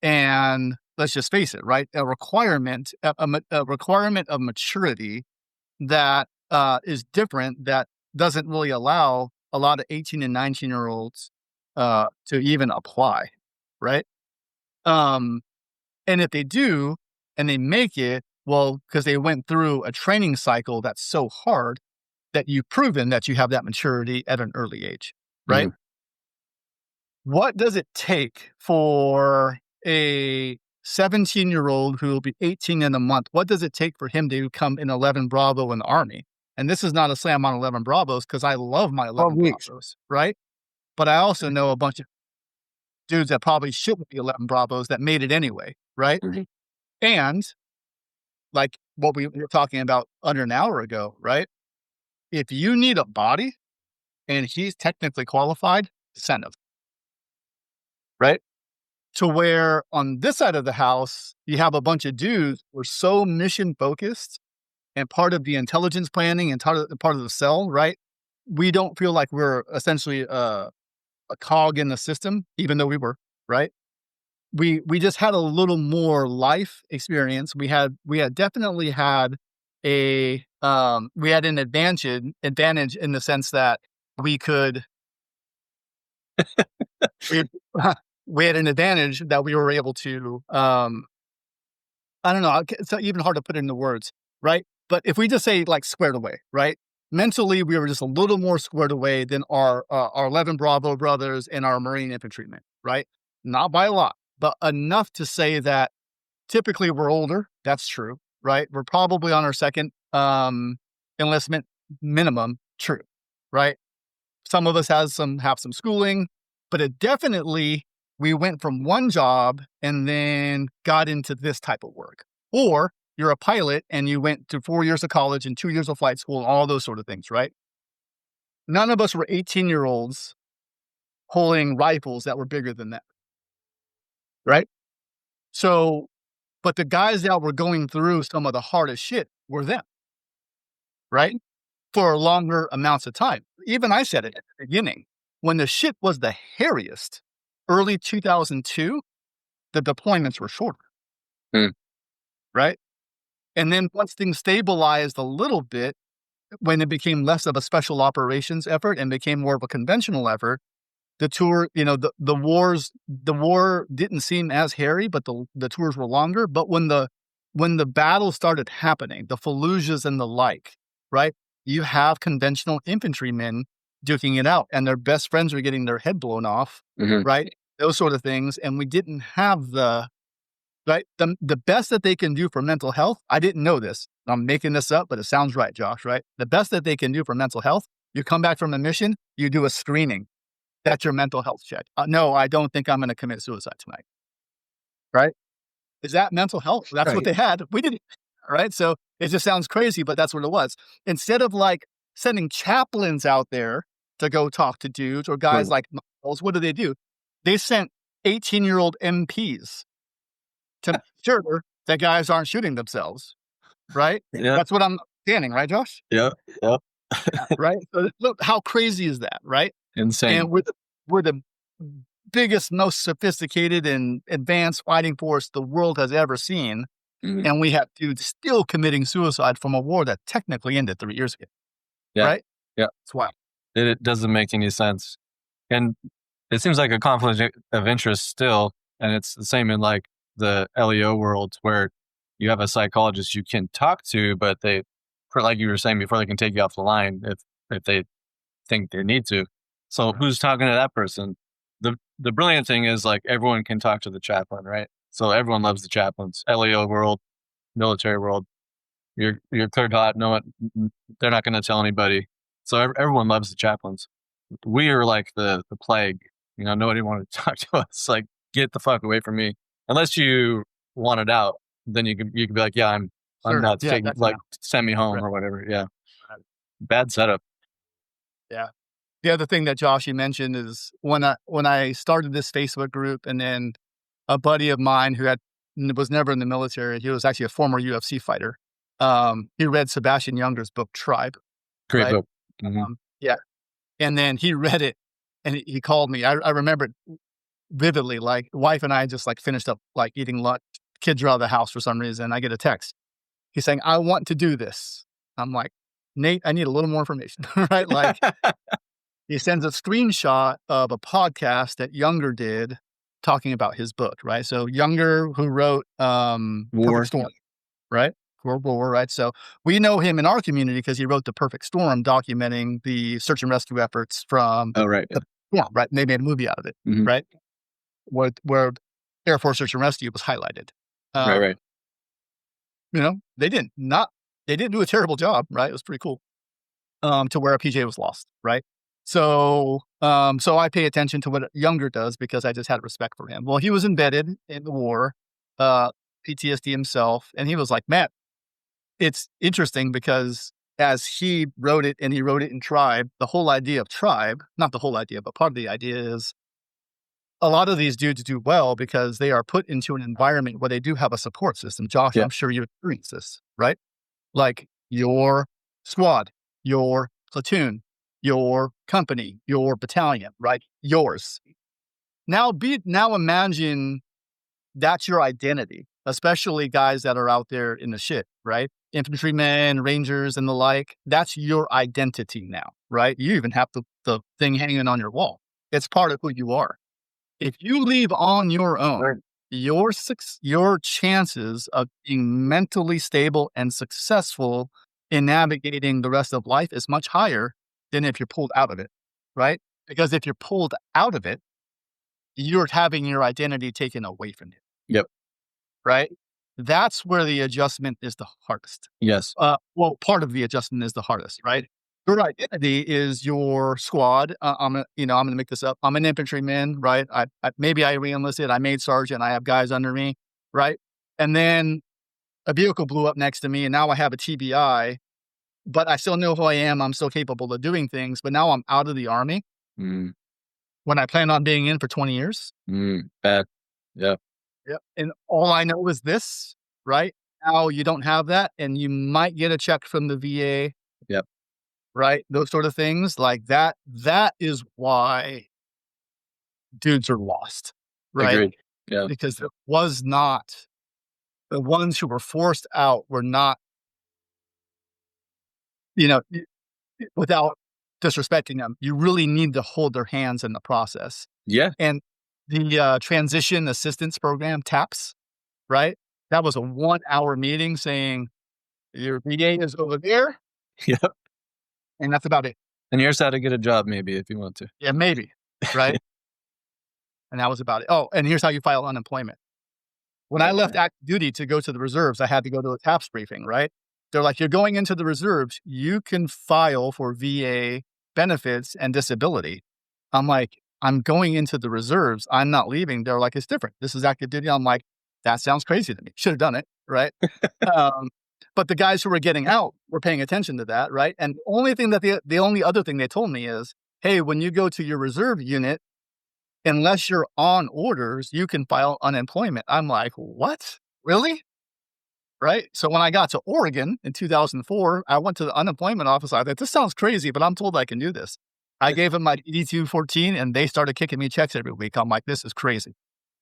and let's just face it, right? A requirement of maturity that is different, that doesn't really allow a lot of 18 and 19-year-olds to even apply. Right. And if they do and they make it, well, because they went through a training cycle that's so hard that you've proven that you have that maturity at an early age, right? Mm-hmm. What does it take for a 17-year-old who will be 18 in a month? What does it take for him to become an 11 Bravo in the Army? And this is not a slam on 11 Bravos, because I love my 11 Bravos, right? But I also know a bunch of dudes that probably shouldn't be 11 Bravos that made it anyway, right? Mm-hmm. And like what we were talking about under an hour ago, right? If you need a body and he's technically qualified, send him. Right? To where on this side of the house, you have a bunch of dudes who are so mission focused and part of the intelligence planning and part of the cell, right? We don't feel like we're essentially a cog in the system, even though we were, right? We just had a little more life experience. We had definitely had we had an advantage in the sense that we could, we had an advantage that we were able to, I don't know, it's even hard to put it into words, right? But if we just say like squared away, right? Mentally, we were just a little more squared away than our 11 Bravo brothers and our Marine infantrymen, right? Not by a lot, but enough to say that typically we're older. That's true, right? We're probably on our second enlistment minimum. True, right? Some of us have some schooling, but it definitely, we went from one job and then got into this type of work. Or you're a pilot and you went to 4 years of college and 2 years of flight school and all those sort of things, right? None of us were 18-year-olds holding rifles that were bigger than that, right? So, but the guys that were going through some of the hardest shit were them, right? For longer amounts of time. Even I said it at the beginning, when the shit was the hairiest, early 2002, the deployments were shorter. Hmm. Right. And then once things stabilized a little bit, when it became less of a special operations effort and became more of a conventional effort, the tour, the war didn't seem as hairy, but the tours were longer. But when the battle started happening, the Fallujahs and the like, right? You have conventional infantrymen duking it out, and their best friends are getting their head blown off, right? Those sort of things. And we didn't have the best that they can do for mental health. I didn't know this. I'm making this up, but it sounds right, Josh, right? The best that they can do for mental health, you come back from a mission, you do a screening. That's your mental health check. No, I don't think I'm going to commit suicide tonight. Right? Is that mental health? That's what they had. We didn't. Right? So it just sounds crazy, but that's what it was. Instead of like sending chaplains out there to go talk to dudes or guys like Miles, what do? They sent 18-year-old MPs to make sure that guys aren't shooting themselves. Right? Yeah. That's what I'm standing, right, Josh? Yeah. Right? So look, how crazy is that, right? Insane. And we're the biggest, most sophisticated and advanced fighting force the world has ever seen. And we have dudes still committing suicide from a war that technically ended 3 years ago. Yeah. Right? Yeah. It's wild. It doesn't make any sense. And it seems like a conflict of interest still. And it's the same in like the LEO world where you have a psychologist you can talk to, but they, like you were saying before, they can take you off the line if they think they need to. So who's talking to that person? The brilliant thing is like everyone can talk to the chaplain, right? So everyone loves the chaplains. LEO world, military world, you're clear cut. No one, they're not going to tell anybody. So everyone loves the chaplains. We are like the plague. Nobody wanted to talk to us. Like, get the fuck away from me. Unless you want it out, then you can be like, yeah, I'm not taking, like, send me home or whatever. Yeah. Bad setup. Yeah. The other thing that Josh, you mentioned is when I started this Facebook group, and then a buddy of mine who was never in the military, he was actually a former UFC fighter. He read Sebastian Junger's book, Tribe. Great book. Yeah. And then he read it and he called me. I remember it vividly. Like, wife and I just like finished up like eating lunch. Kids are out of the house for some reason. I get a text. He's saying, I want to do this. I'm like, Nate, I need a little more information. Right? Like, he sends a screenshot of a podcast that Younger did talking about his book, right? So Younger, who wrote Perfect Storm, right? World War, right? So we know him in our community because he wrote The Perfect Storm, documenting the search and rescue efforts from right. And they made a movie out of it, right? Where Air Force Search and Rescue was highlighted. Right. They didn't do a terrible job, right? It was pretty cool. To where a PJ was lost, right? So I pay attention to what Younger does because I just had respect for him. Well, he was embedded in the war, PTSD himself, and he was like, Matt, it's interesting because as he wrote it, and he wrote it in Tribe, the whole idea of Tribe, not the whole idea, but part of the idea is a lot of these dudes do well because they are put into an environment where they do have a support system. Josh, I'm sure you experience this, right? Like your squad, your platoon, your company, your battalion, right? Yours. Now imagine that's your identity, especially guys that are out there in the shit, right? Infantrymen, Rangers, and the like. That's your identity now, right? You even have the thing hanging on your wall. It's part of who you are. If you leave on your own, your chances of being mentally stable and successful in navigating the rest of life is much higher than if you're pulled out of it, right? Because if you're pulled out of it, you're having your identity taken away from you. Yep. Right? That's where the adjustment is the hardest. Yes. Well, part of the adjustment is the hardest, right? Your identity is your squad. I'm going to make this up. I'm an infantryman, right? Maybe I re-enlisted. I made sergeant. I have guys under me, right? And then a vehicle blew up next to me, and now I have a TBI, but I still know who I am. I'm still capable of doing things, but now I'm out of the Army. When I plan on being in for 20 years. Bad. Yeah. Yep. And all I know is this, right? Now you don't have that, and you might get a check from the VA. Yep. Right? Those sort of things like that. That is why dudes are lost, right? Agreed. Yeah. Because it was not, the ones who were forced out were not, without disrespecting them, you really need to hold their hands in the process. Yeah. And the transition assistance program, TAPS, right? That was a 1-hour meeting saying your VA is over there. Yep. And that's about it. And here's how to get a job, maybe, if you want to. Yeah, maybe. Right. And that was about it. Oh, and here's how you file unemployment. When I left active duty to go to the reserves, I had to go to a TAPS briefing, right? They're like, you're going into the reserves, you can file for VA benefits and disability. I'm like, I'm going into the reserves. I'm not leaving. They're like, it's different. This is active duty. I'm like, that sounds crazy to me. Should have done it, right? But the guys who were getting out were paying attention to that, right? And the only other thing they told me is, hey, when you go to your reserve unit, unless you're on orders, you can file unemployment. I'm like, what? Really? Right? So when I got to Oregon in 2004, I went to the unemployment office. I thought, this sounds crazy, but I'm told I can do this. I gave them my ED-214 and they started kicking me checks every week. I'm like, this is crazy.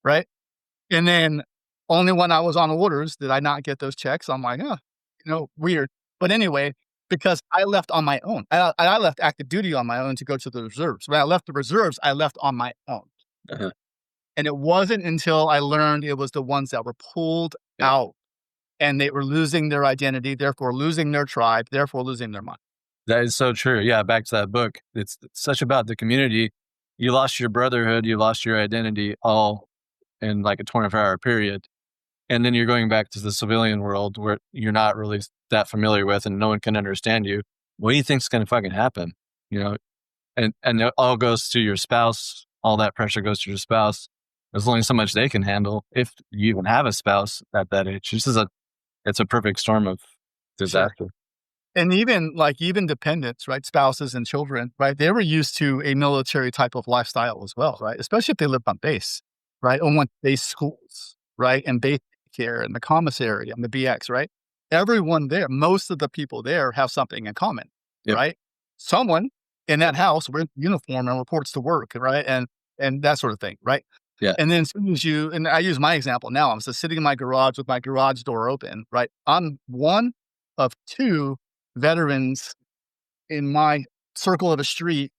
Right? And then only when I was on orders did I not get those checks. I'm like, weird. But anyway, because I left on my own. I left active duty on my own to go to the reserves. When I left the reserves, I left on my own. Uh-huh. And it wasn't until I learned it was the ones that were pulled out and they were losing their identity, therefore losing their tribe, therefore losing their money. That is so true. Yeah, back to that book. It's such about the community. You lost your brotherhood, you lost your identity all in like a 24-hour period. And then you're going back to the civilian world where you're not really that familiar with and no one can understand you. What do you think's going to fucking happen? And it all goes to your spouse. All that pressure goes to your spouse. There's only so much they can handle if you even have a spouse at that age. It's a perfect storm of disaster. Sure. And even dependents, right? Spouses and children, right? They were used to a military type of lifestyle as well, right? Especially if they lived on base, right? On one base schools, right? And base care and the commissary and the BX, right? Everyone there, most of the people there have something in common, right? Someone in that house wears uniform and reports to work, right? And that sort of thing, right? Yeah. And then as soon as and I use my example now, I'm just sitting in my garage with my garage door open, right? I'm one of two veterans in my circle of a street.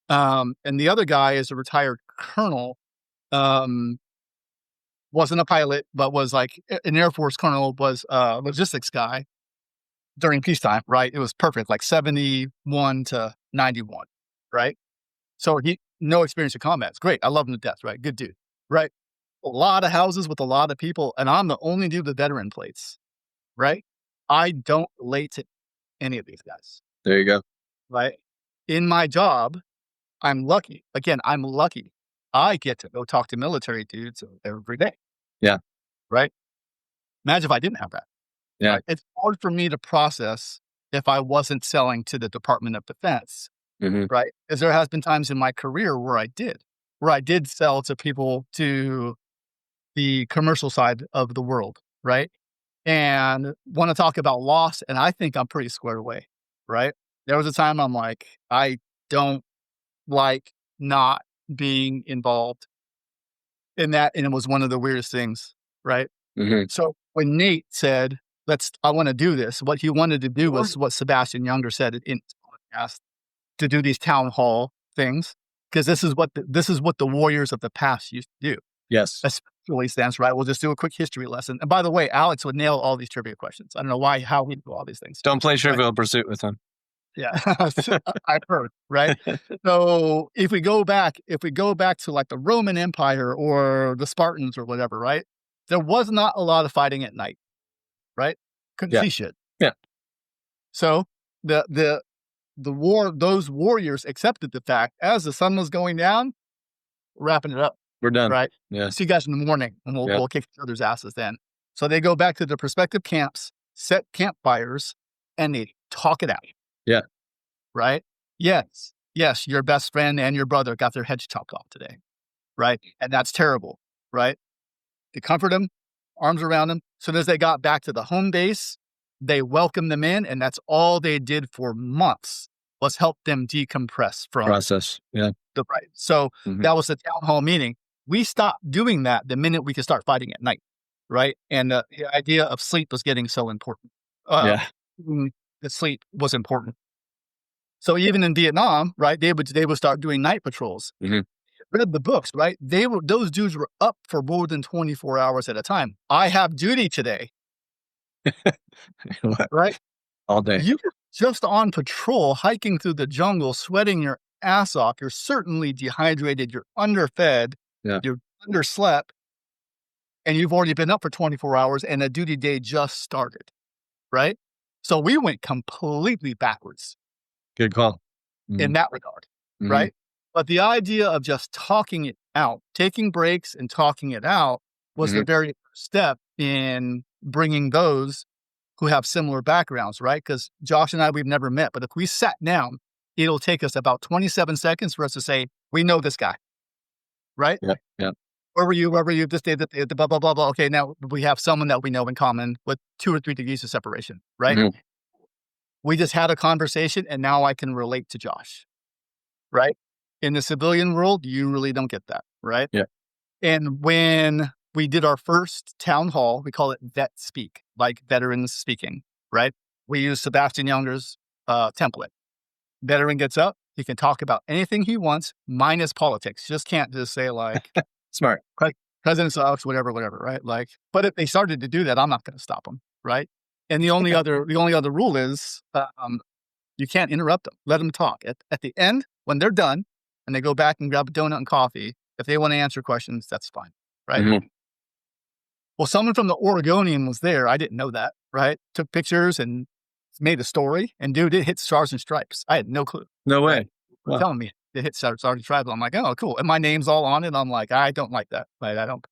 And the other guy is a retired colonel, wasn't a pilot, but was like an Air Force colonel, was a logistics guy during peacetime, right? It was perfect, like 71 to 91, right? So no experience in combat. It's great. I love him to death, right? Good dude, right? A lot of houses with a lot of people, and I'm the only dude with veteran plates, right? I don't relate to any of these guys. There you go. Right? In my job, I'm lucky. Again, I'm lucky. I get to go talk to military dudes every day. Yeah. Right? Imagine if I didn't have that. Yeah. Right? It's hard for me to process if I wasn't selling to the Department of Defense. Mm-hmm. Right? Because there has been times in my career where I did sell to people to the commercial side of the world. Right? And want to talk about loss. And I think I'm pretty squared away. Right? There was a time I'm like, I don't like not being involved in that. And it was one of the weirdest things. Right? Mm-hmm. So when Nate said, I want to do this, what he wanted to do was what Sebastian Younger said in his podcast, to do these town hall things, because this is what the warriors of the past used to do. Yes. Especially stands, right? We'll just do a quick history lesson. And by the way, Alex would nail all these trivia questions. I don't know how we do all these things. Don't play Trivial Pursuit with him. Yeah, I've heard, right? So if we go back to like the Roman Empire or the Spartans or whatever, right? There was not a lot of fighting at night, right? Couldn't see shit. Yeah. So those warriors accepted the fact as the sun was going down, wrapping it up. We're done. Right? Yeah. See you guys in the morning, and we'll kick each other's asses then. So they go back to the prospective camps, set campfires, and they talk it out. Yeah. Right? Yes, your best friend and your brother got their heads chopped off today. Right? And that's terrible. Right? They comfort them, arms around them. As soon as they got back to the home base, they welcomed them in, and that's all they did for months was help them decompress from process. Yeah. the right. So that was the town hall meeting. we stopped doing that the minute we could start fighting at night, right? And the idea of sleep was getting so important. Yeah. The sleep was important. So even in Vietnam, right, they would start doing night patrols. Mhm. Read the books, right? Those dudes were up for more than 24 hours at a time. I have duty today, right? All day. You were just on patrol, hiking through the jungle, sweating your ass off. You're certainly dehydrated. You're underfed. Yeah. You're underslept. And you've already been up for 24 hours and a duty day just started, right? So we went completely backwards Good call. in that regard, Mhm. right? But the idea of just talking it out, taking breaks and talking it out was the very first step in bringing those who have similar backgrounds, right? Because Josh and I, we've never met, but if we sat down, it'll take us about 27 seconds for us to say, we know this guy, right? Yeah. Yeah. Where were you this day, blah, blah, blah, blah. Okay, now we have someone that we know in common with 2 or 3 degrees of separation, right? Mhm. We just had a conversation and now I can relate to Josh, right? In the civilian world, you really don't get that, right? Yeah. And when we did our first town hall, we call it vet speak, like veterans speaking, right? We use Sebastian Younger's template. Veteran gets up, he can talk about anything he wants, minus politics. Just can't just say like, Smart. President sucks, whatever, right? Like, but if they started to do that, I'm not going to stop them, right? And the only other rule is you can't interrupt them. Let them talk. At the end, when they're done and they go back and grab a donut and coffee, if they want to answer questions, that's fine, right? Mhm. Well, someone from the Oregonian was there. I didn't know that, right? Took pictures and made a story. And dude, it hit Stars and Stripes. I had no clue. No way. Right? Wow. Telling me it hit Stars and Stripes. I'm like, oh, cool. And my name's all on it. I'm like, I don't like that. Right? I don't.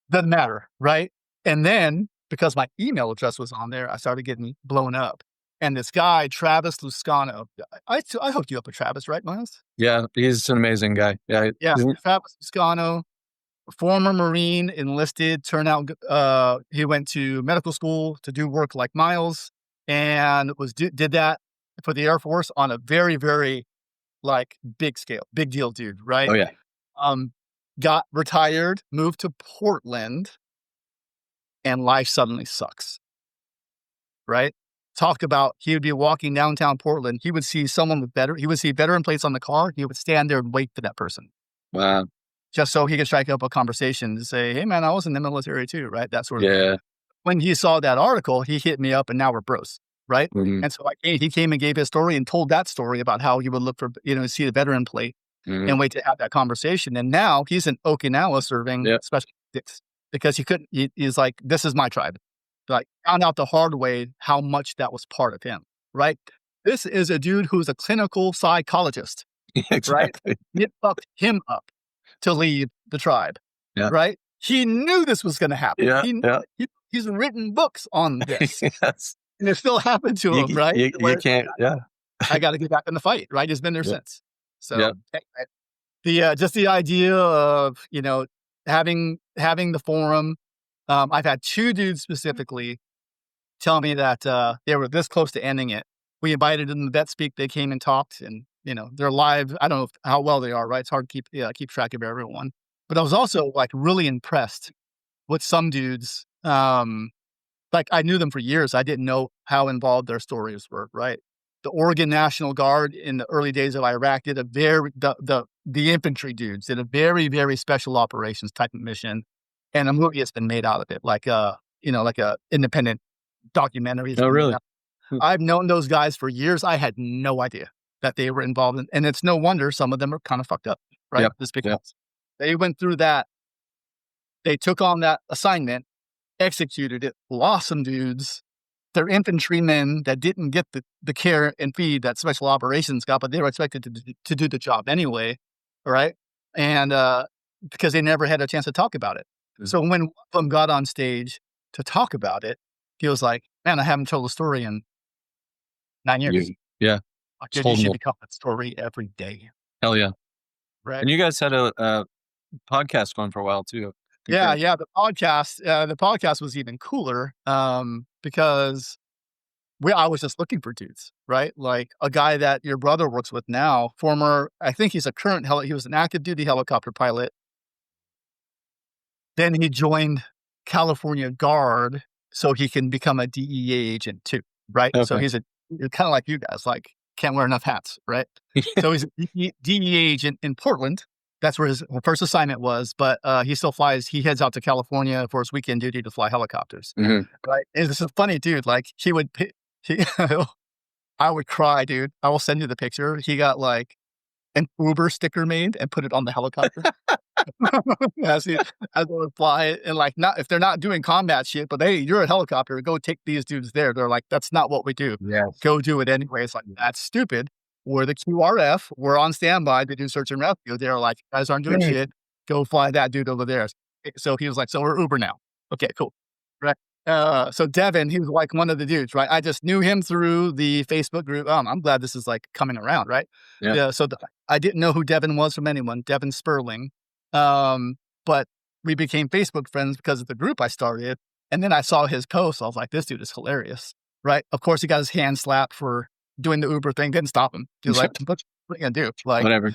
Doesn't matter, right? And then because my email address was on there, I started getting blown up. And this guy, Travis Luscano, I hooked you up with Travis, right, Miles? Yeah. He's an amazing guy. Yeah. Yeah, Travis Luscano, former Marine, enlisted, turned out he went to medical school to do work like Miles and did that for the Air Force on a very, very like big scale, big deal dude, right? Oh, yeah. Got retired, moved to Portland, and life suddenly sucks, right? Talk about he would be walking downtown Portland. He would see someone he would see veteran plates on the car. He would stand there and wait for that person. Wow. Just so he could strike up a conversation to say, hey, man, I was in the military too, right? That sort of thing. Yeah. When he saw that article, he hit me up and now we're bros, right? Mhm. And so he came and gave his story and told that story about how he would look for, see the veteran plate Mhm. and wait to have that conversation. And now he's in Okinawa serving special tactics because he's like, this is my tribe. Like, found out the hard way how much that was part of him, right? This is a dude who's a clinical psychologist, Exactly. right? It fucked him up to leave the tribe, right? He knew this was going to happen. Yeah. He's written books on this. Yes. And it still happened to him, right? You can't. Yeah. I got to get back in the fight, right? He's been there since. So Yeah. just the idea of, having the forum. I've had 2 dudes specifically tell me that they were this close to ending it. We invited them to Vet Speak. They came and talked and, they're live. I don't know how well they are, right? It's hard to keep track of everyone. But I was also like really impressed with some dudes. Like I knew them for years. I didn't know how involved their stories were, right? The Oregon National Guard in the early days of Iraq did the infantry dudes did a very, very special operations type of mission. And a movie has been made out of it, like a independent documentary. Oh, really? I've known those guys for years. I had no idea that they were involved in, and it's no wonder some of them are kind of fucked up, right? Just because they went through that, they took on that assignment, executed it, lost some dudes. They're infantrymen that didn't get the care and feed that special operations got, but they were expected to do the job anyway, right? And because they never had a chance to talk about it. So when one of them got on stage to talk about it, he was like, man, I haven't told the story in 9 years. Yeah. Dude, you should tell that story every day. Hell yeah. Right. And you guys had a podcast going for a while too. Yeah. The podcast was even cooler because I was just looking for dudes, right? Like a guy that your brother works with now, I think he's a current he was an active duty helicopter pilot. then he joined California Guard so he can become a DEA agent too, right? So Okay. he's kind of like you guys, like can't wear enough hats, right? So he's a DEA agent in Portland. That's where his first assignment was, but he still flies. He heads out to California for his weekend duty to fly helicopters. Mhm. Right? And this is funny, dude. Like he would, I would cry, dude. I will send you the picture. He got like an Uber sticker made and put it on the helicopter as he would fly it. And like, not if they're not doing combat shit, but hey, you're a helicopter. Go take these dudes there. They're like, that's not what we do. Yes. Go do it anyway. It's like, that's stupid. We're the QRF. We're on standby to do search and rescue. They're like, you guys aren't doing shit. Go fly that dude over there. So he was like, so we're Uber now. Okay, cool. Right. So Devin, he was like one of the dudes, right? I just knew him through the Facebook group. I'm glad this is like coming around, right? Yeah. So I didn't know who Devin was from anyone, Devin Sperling. But we became Facebook friends because of the group I started. And then I saw his post. I was like, this dude is hilarious, right? Of course, he got his hand slapped for doing the Uber thing. Didn't stop him. He was like, what are you gonna do? Like, Whatever.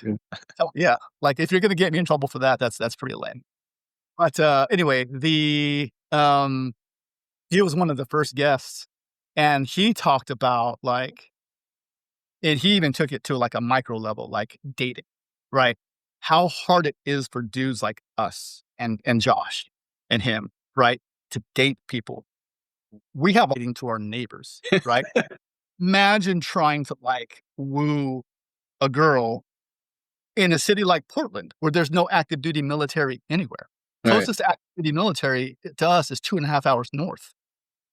yeah. Like if you're gonna get me in trouble for that, that's pretty lame. But anyway, he was one of the first guests, and he talked about like, and he even took it to like a micro level, like dating, right? How hard it is for dudes like us and Josh and him, right? To date people. We have dating to our neighbors, right? Imagine trying to like woo a girl in a city like Portland where there's no active duty military anywhere. Right. Closest active duty military to us is 2.5 hours north,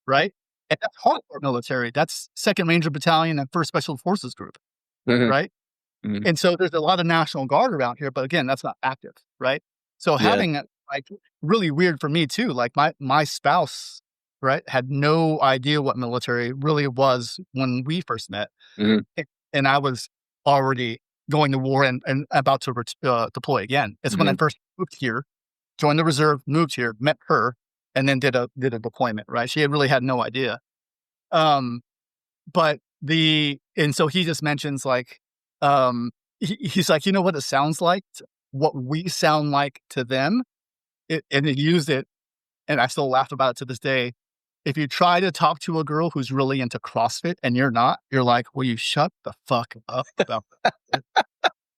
right? And that's hardcore military. That's 2nd Ranger Battalion and 1st Special Forces Group, Mhm. right? Mhm. And so there's a lot of National Guard around here, but again, that's not active, right? So Yeah. having it like really weird for me too. Like my spouse, right, had no idea what military really was when we first met, Mhm. and I was already going to war and about to deploy again. It's when I first moved here, joined the reserve, moved here, met her, and then did a deployment. Right, she really had no idea. But and so he just mentions like, he's like, you know what it sounds like, what we sound like to them, and he used it, and I still laugh about it to this day. If you try to talk to a girl who's really into CrossFit and you're not, you're like, will you shut the fuck up about that?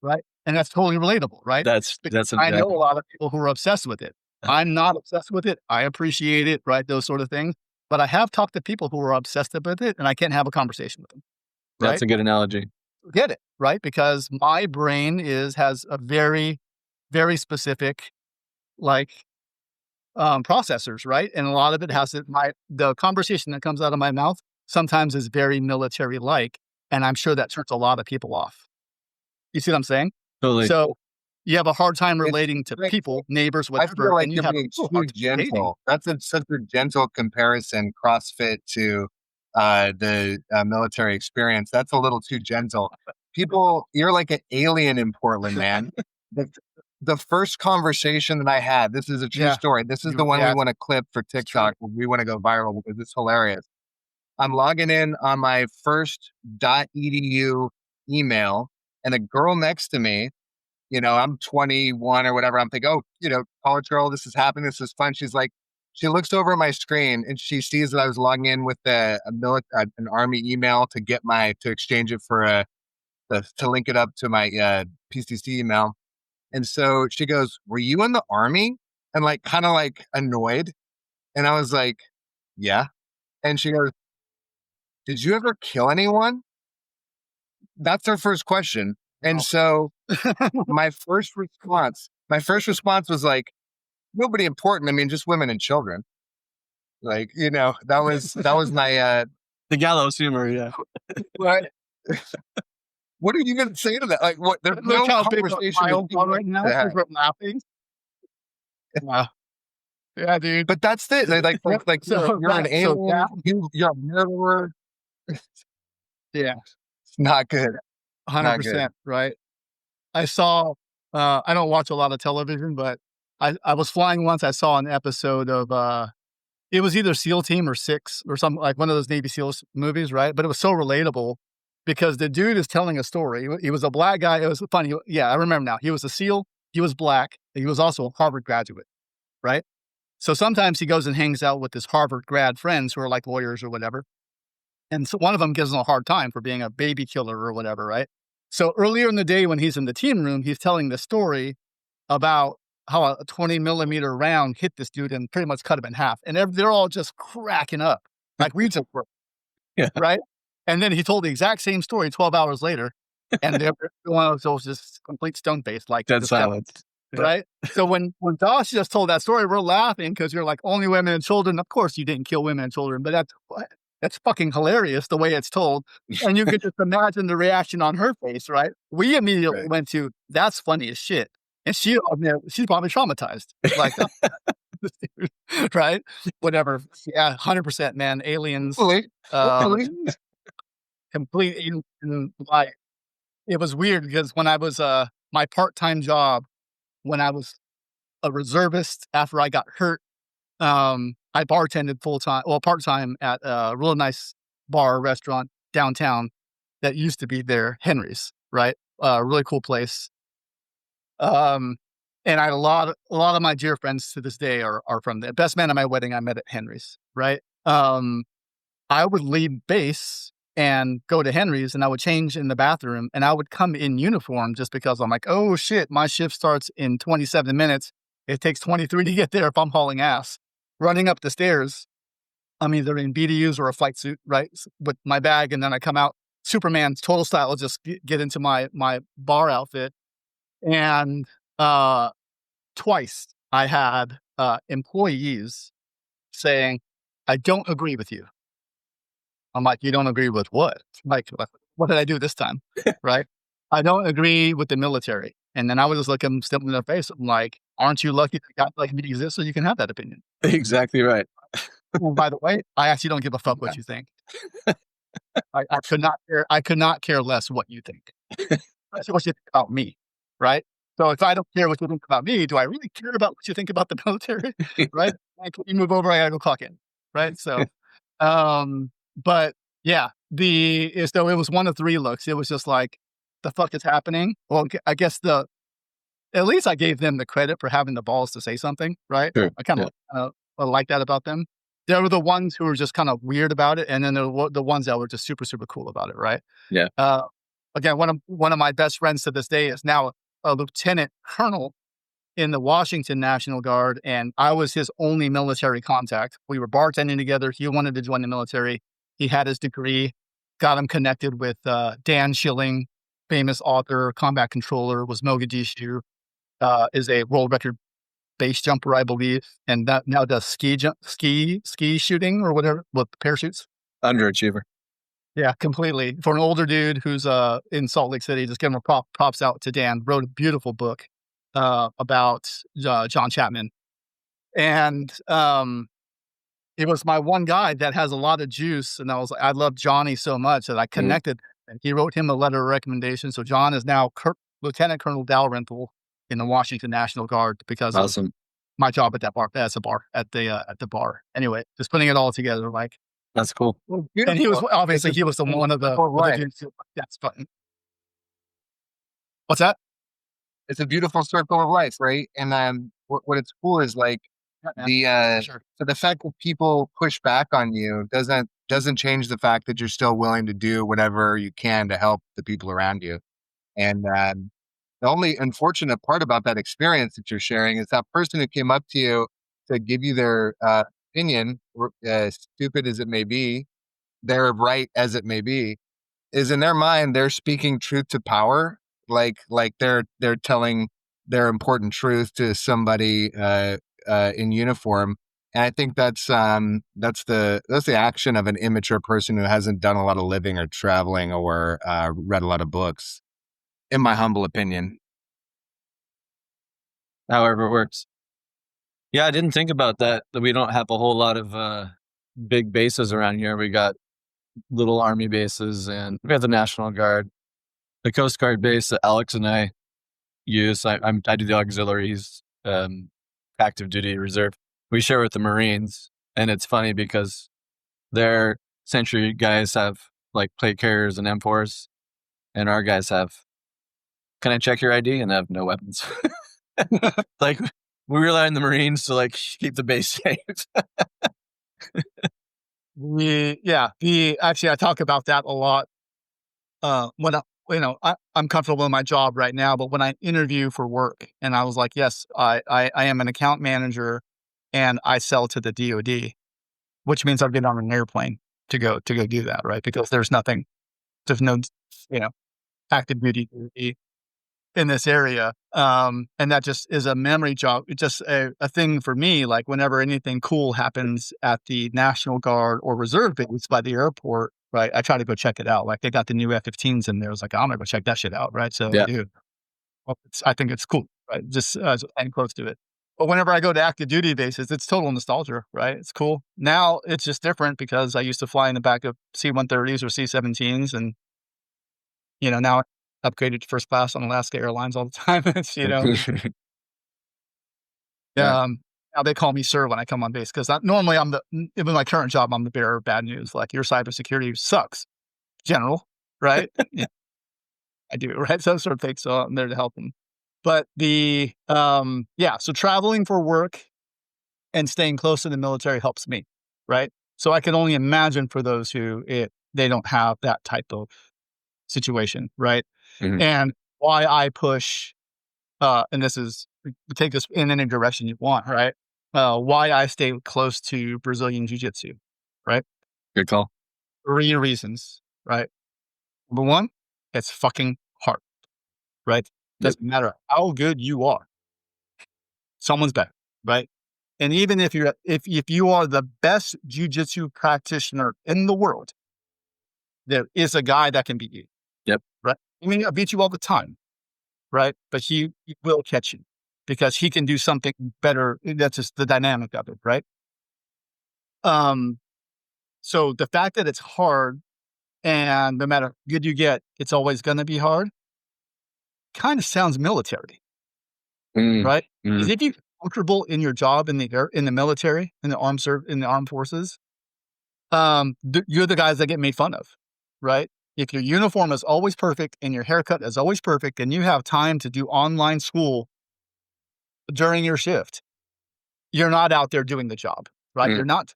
Right? And that's totally relatable, right? That's I know a lot of people who are obsessed with it. I'm not obsessed with it. I appreciate it, right? Those sort of things. But I have talked to people who are obsessed with it, and I can't have a conversation with them. Right? That's a good analogy. Get it, right? Because my brain has a very, very specific, like, processors, right? And a lot of it has the conversation that comes out of my mouth sometimes is very military-like, and I'm sure that turns a lot of people off. You see what I'm saying? Totally. So you have a hard time It's relating to like- people, neighbors, I whatever. feel like and you you're have being a hard too time dating. gentle. That's such a gentle comparison, CrossFit to the military experience. That's a little too gentle. People, you're like an alien in Portland, man. The first conversation that I had, this is a true Yeah. story. This is the one Yeah. we want to clip for TikTok. We want to go viral because it's hilarious. I'm logging in on my first .edu email, and a girl next to me, I'm 21 or whatever. I'm thinking, college girl, this is happening. This is fun. She's like, she looks over at my screen and she sees that I was logging in with an army email to exchange it for to link it up to my PCC email. And so she goes, "Were you in the army?" And like, kind of like annoyed. And I was like, "Yeah." And she goes, "Did you ever kill anyone?" That's her first question. And so my first response was like, nobody important. I mean, just women and children. Like, that was my The gallows humor, yeah. what? What are you going to say to that? Like, what? There's Look no how big the conversation smile with right now that. because we're laughing. Yeah, dude. But that's it. Like So you're an that- so alien. You're a murderer. Yeah, It's not good. 100%, right? I saw, I don't watch a lot of television, but I was flying once. I saw an episode of, it was either SEAL Team or Six or something, like one of those Navy SEALs movies, right? But it was so relatable because the dude is telling a story. He was a black guy. It was funny. Yeah, I remember now. He was a SEAL. He was black. He was also a Harvard graduate, right? So sometimes he goes and hangs out with his Harvard grad friends who are like lawyers or whatever. And so one of them gives him a hard time for being a baby killer or whatever, right? So earlier in the day when he's in the team room, he's telling the story about how a 20 millimeter round hit this dude and pretty much cut him in half. And they're all just cracking up like we just were, right? And then he told the exact same story 12 hours later. And everyone was just complete stone faced, like Dead silence. Right? So when Josh just told that story, we're laughing because you're like, only women and children. Of course, you didn't kill women and children, but that's fucking hilarious the way it's told. And you could just imagine the reaction on her face, right? We immediately went to, that's funny as shit. And she's probably traumatized. Like, right? Whatever. Yeah, 100%, man. Aliens. Complete. Like, it was weird because when I was my part-time job, when I was a reservist after I got hurt, I bartended part-time at a real nice bar restaurant downtown that used to be there, Henry's, right? Really cool place. And I had a lot of my dear friends to this day are from there. Best man at my wedding I met at Henry's, right? I would leave base and go to Henry's and I would change in the bathroom and I would come in uniform just because I'm like, oh shit, my shift starts in 27 minutes. It takes 23 to get there if I'm hauling ass. Running up the stairs, I'm either in BDUs or a flight suit, right? With my bag, and then I come out Superman's total style, I'll just get into my bar outfit. And twice I had employees saying, I don't agree with you. I'm like, you don't agree with what? Like, what did I do this time? Right? I don't agree with the military. And then I would just look them still in the face. I'm like, aren't you lucky that God like me exist so you can have that opinion? Exactly right. Well, by the way, I actually don't give a fuck what you think. I could not care less what you think. That's what you think about me, right? So if I don't care what you think about me, do I really care about what you think about the military? Right? Like, you move over, I gotta go clock in. Right? So, but yeah, so it was one of three looks. It was just like, the fuck is happening? Well, I guess at least I gave them the credit for having the balls to say something, right? Sure. I kind of like that about them. There were the ones who were just kind of weird about it, and then there were the ones that were just super, super cool about it, right? Yeah. Again, one of my best friends to this day is now a lieutenant colonel in the Washington National Guard, and I was his only military contact. We were bartending together. He wanted to join the military. He had his degree, got him connected with Dan Schilling, famous author, combat controller, was Mogadishu, is a world record base jumper, I believe, and that now does ski shooting or whatever with parachutes. Underachiever. Yeah, completely. For an older dude who's in Salt Lake City, just giving props out to Dan. Wrote a beautiful book about John Chapman, and it was my one guy that has a lot of juice, and I love Johnny so much that I connected, and he wrote him a letter of recommendation. So John is now Lieutenant Colonel Dalrymple in the Washington National Guard because of my job at that bar. That's a bar at the bar. Anyway, just putting it all together, like that's cool. Well, and he was obviously he was one of the dudes. That's fun. What's that? It's a beautiful circle of life, right? And what it's cool is like so the fact that people push back on you doesn't change the fact that you're still willing to do whatever you can to help the people around you. And the only unfortunate part about that experience that you're sharing is that person who came up to you to give you their opinion, stupid as it may be, they're right as it may be, is in their mind, they're speaking truth to power. Like they're telling their important truth to somebody in uniform. And I think that's the action of an immature person who hasn't done a lot of living or traveling or read a lot of books, in my humble opinion. However it works. Yeah, I didn't think about that we don't have a whole lot of big bases around here. We got little army bases, and we have the National Guard. The Coast Guard base that Alex and I use, I do the auxiliaries, active duty reserve. We share with the Marines, and it's funny because their Century guys have like plate carriers and M4s, and our guys have, can I check your ID? And have no weapons. Like, We rely on the Marines to like keep the base safe. Actually, I talk about that a lot. When I'm comfortable in my job right now, but when I interview for work, and I was like, yes, I am an account manager, and I sell to the DoD, which means I've been on an airplane to go do that, right? Because there's no, active duty in this area. And that just is a memory jog. It's just a thing for me. Like whenever anything cool happens at the National Guard or Reserve base by the airport, right, I try to go check it out. Like they got the new F-15s in there. I was like, I'm gonna go check that shit out, right? So I do. Well, I think it's cool, right? Just and close to it. But whenever I go to active duty bases, it's total nostalgia, right? It's cool. Now it's just different because I used to fly in the back of C-130s or C-17s, and now I upgraded to first class on Alaska Airlines all the time. It's, Yeah. now they call me sir when I come on base because normally even my current job, I'm the bearer of bad news. Like your cybersecurity sucks, General, right? Yeah, I do, right? So sort of thing. So I'm there to help them. But so traveling for work and staying close to the military helps me, right? So I can only imagine for those who they don't have that type of situation, right? Mhm. And why I push, and this is, take this in any direction you want, right? Why I stay close to Brazilian Jiu-Jitsu, right? Good call. 3 reasons, right? Number 1, it's fucking hard, right? Doesn't matter how good you are. Someone's better, right? And even if you are the best Jiu-Jitsu practitioner in the world, there is a guy that can beat you. Yep. Right? I mean, I beat you all the time, right? But he will catch you because he can do something better. That's just the dynamic of it, right? So the fact that it's hard, and no matter how good you get, it's always going to be hard, kind of sounds military, right? Because if you're comfortable in your job in the military, in the armed forces, you're the guys that get made fun of, right? If your uniform is always perfect and your haircut is always perfect and you have time to do online school during your shift, you're not out there doing the job, right? You're not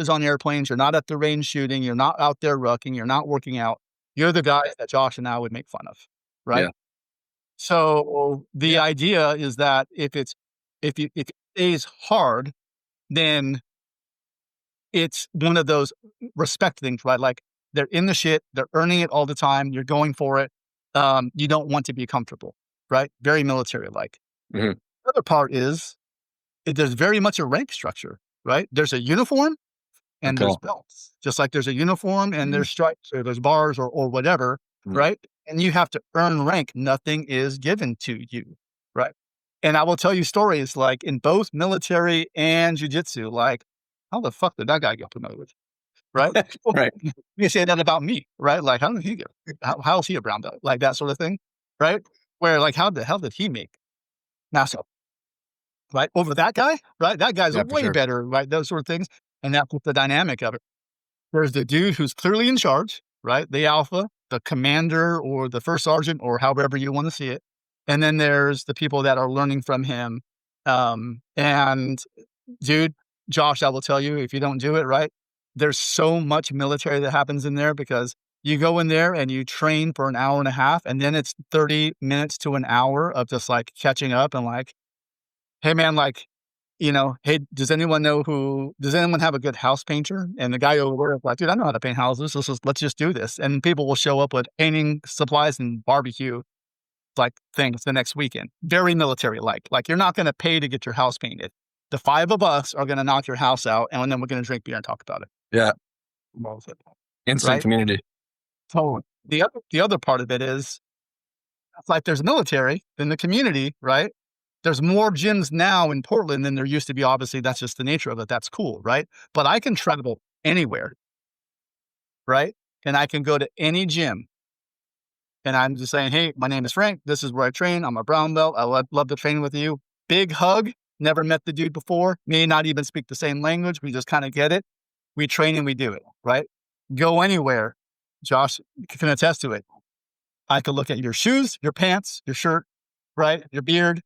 on airplanes. You're not at the range shooting. You're not out there rucking. You're not working out. You're the guys that Josh and I would make fun of, right? Yeah. So the idea is that if it stays hard, then it's one of those respect things, right? Like they're in the shit, they're earning it all the time. You're going for it. You don't want to be comfortable, right? Very military-like. Mhm. The other part is there's very much a rank structure, right? There's a uniform and there's belts, just like there's a uniform and there's stripes or there's bars or whatever, right? And you have to earn rank. Nothing is given to you, right? And I will tell you stories like in both military and jiu-jitsu, like, how the fuck did that guy get promoted? Right? Right. You say that about me, right? Like, how did he get, how is he a brown belt? Like that sort of thing, right? Where like, how the hell did he make NASA, right? Over that guy, right? That guy's way better, right? Those sort of things. And that's the dynamic of it. There's the dude who's clearly in charge, right? The alpha, the commander or the first sergeant or however you want to see it. And then there's the people that are learning from him. And dude, Josh, I will tell you, if you don't do it right, there's so much military that happens in there because you go in there and you train for an hour and a half, and then it's 30 minutes to an hour of just like catching up and like, hey man, like, hey, does anyone have a good house painter? And the guy over there is like, dude, I know how to paint houses. Let's just do this. And people will show up with painting supplies and barbecue like things the next weekend. Very military-like. Like you're not going to pay to get your house painted. The 5 of us are going to knock your house out, and then we're going to drink beer and talk about it. Yeah. Instant Right? community. So the other part of it is, it's like there's military in the community, right? There's more gyms now in Portland than there used to be. Obviously, that's just the nature of it. That's cool, right? But I can travel anywhere, right? And I can go to any gym. And I'm just saying, hey, my name is Frank. This is where I train. I'm a brown belt. I love to train with you. Big hug. Never met the dude before. May not even speak the same language. We just kind of get it. We train and we do it, right? Go anywhere. Josh can attest to it. I could look at your shoes, your pants, your shirt, right? Your beard.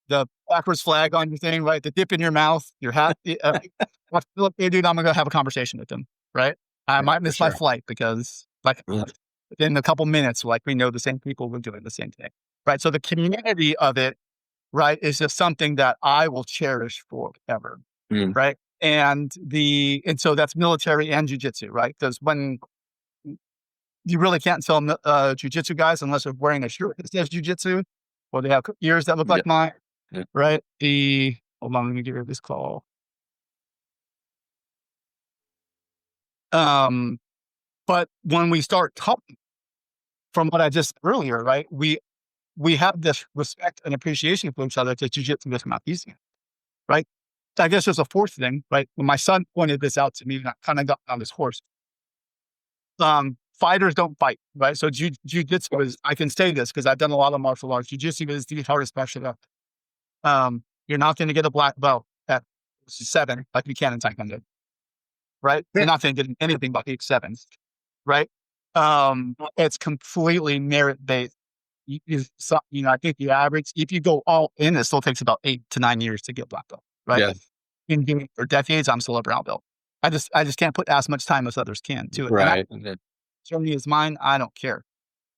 the backwards flag on your thing, right? The dip in your mouth, your hat. Hey, dude, I'm going to go have a conversation with them, right? I might miss my flight because like within a couple minutes, like we know the same people were doing the same thing, right? So the community of it, right, is just something that I will cherish forever, right? And so that's military and jiu-jitsu, right? Because when you really can't tell jiu-jitsu guys unless they're wearing a shirt that says jiu-jitsu, or they have ears that look like mine, right? Hold on, let me give you this call. But when we start talking, from what I just said earlier, right, we have this respect and appreciation for each other that jiu-jitsu is not easy, right? I guess there's a fourth thing, right? When my son pointed this out to me, and I kind of got on this horse. Fighters don't fight, right? So jiu-jitsu is, I can say this because I've done a lot of martial arts. Jiu-jitsu is the hardest martial art. You're not going to get a black belt at 7 like you can in Taekwondo, right? You're not going to get anything but 8 7s, right? It's completely merit-based. I think the average, if you go all in, it still takes about 8 to 9 years to get black belt, right? Yeah. In doing it for decades, I'm still a brown belt. I just can't put as much time as others can to it. Right. Germany is mine. I don't care.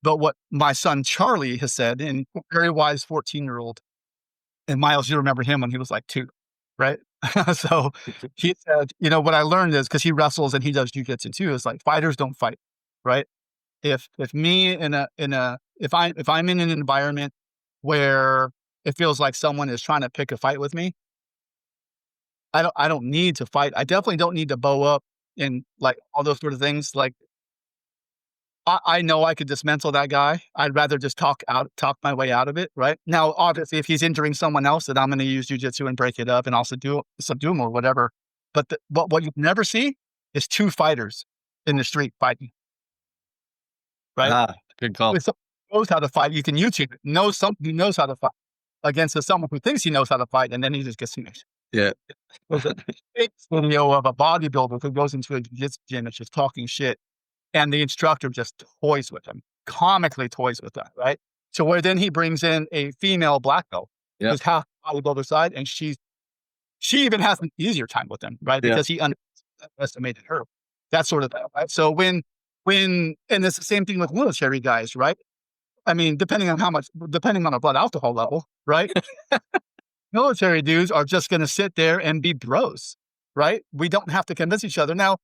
But what my son Charlie has said, and very wise 14-year-old, and Miles, you remember him when he was like 2, right? So he said, what I learned is, because he wrestles and he does jiu-jitsu too, is like fighters don't fight, right? If me if I'm in an environment where it feels like someone is trying to pick a fight with me, I don't need to fight. I definitely don't need to bow up and like all those sort of things. Like I know I could dismantle that guy. I'd rather just talk my way out of it, right? Now, obviously, if he's injuring someone else, then I'm going to use jiu-jitsu and break it up and also subdue him or whatever. But what you never see is 2 fighters in the street fighting, right? Good call. If someone knows how to fight, you can YouTube it. Knows how to fight against someone who thinks he knows how to fight, and then he just gets finished. Yeah. There's a video of a bodybuilder who goes into a jiu-jitsu gym and just talking shit, and the instructor just toys with him, comically toys with that, right? So where then he brings in a female black belt who's half bodybuilder side, and she even has an easier time with him, right? Because he underestimated her. That sort of thing, right? So when and it's the same thing with military guys, right? I mean, depending on a blood alcohol level, right? Military dudes are just going to sit there and be bros, right? We don't have to convince each other. Now,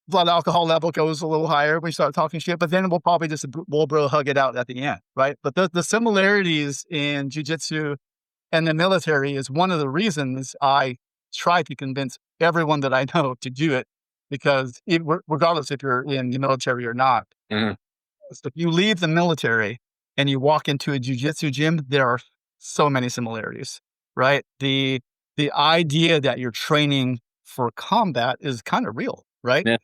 blood alcohol level goes a little higher. We start talking shit, but then we'll probably just bro hug it out at the end, right? But the similarities in jiu-jitsu and the military is one of the reasons I try to convince everyone that I know to do it, because regardless if you're in the military or not, if you leave the military and you walk into a jiu-jitsu gym, there are so many similarities, right? The idea that you're training for combat is kind of real, right? Yeah.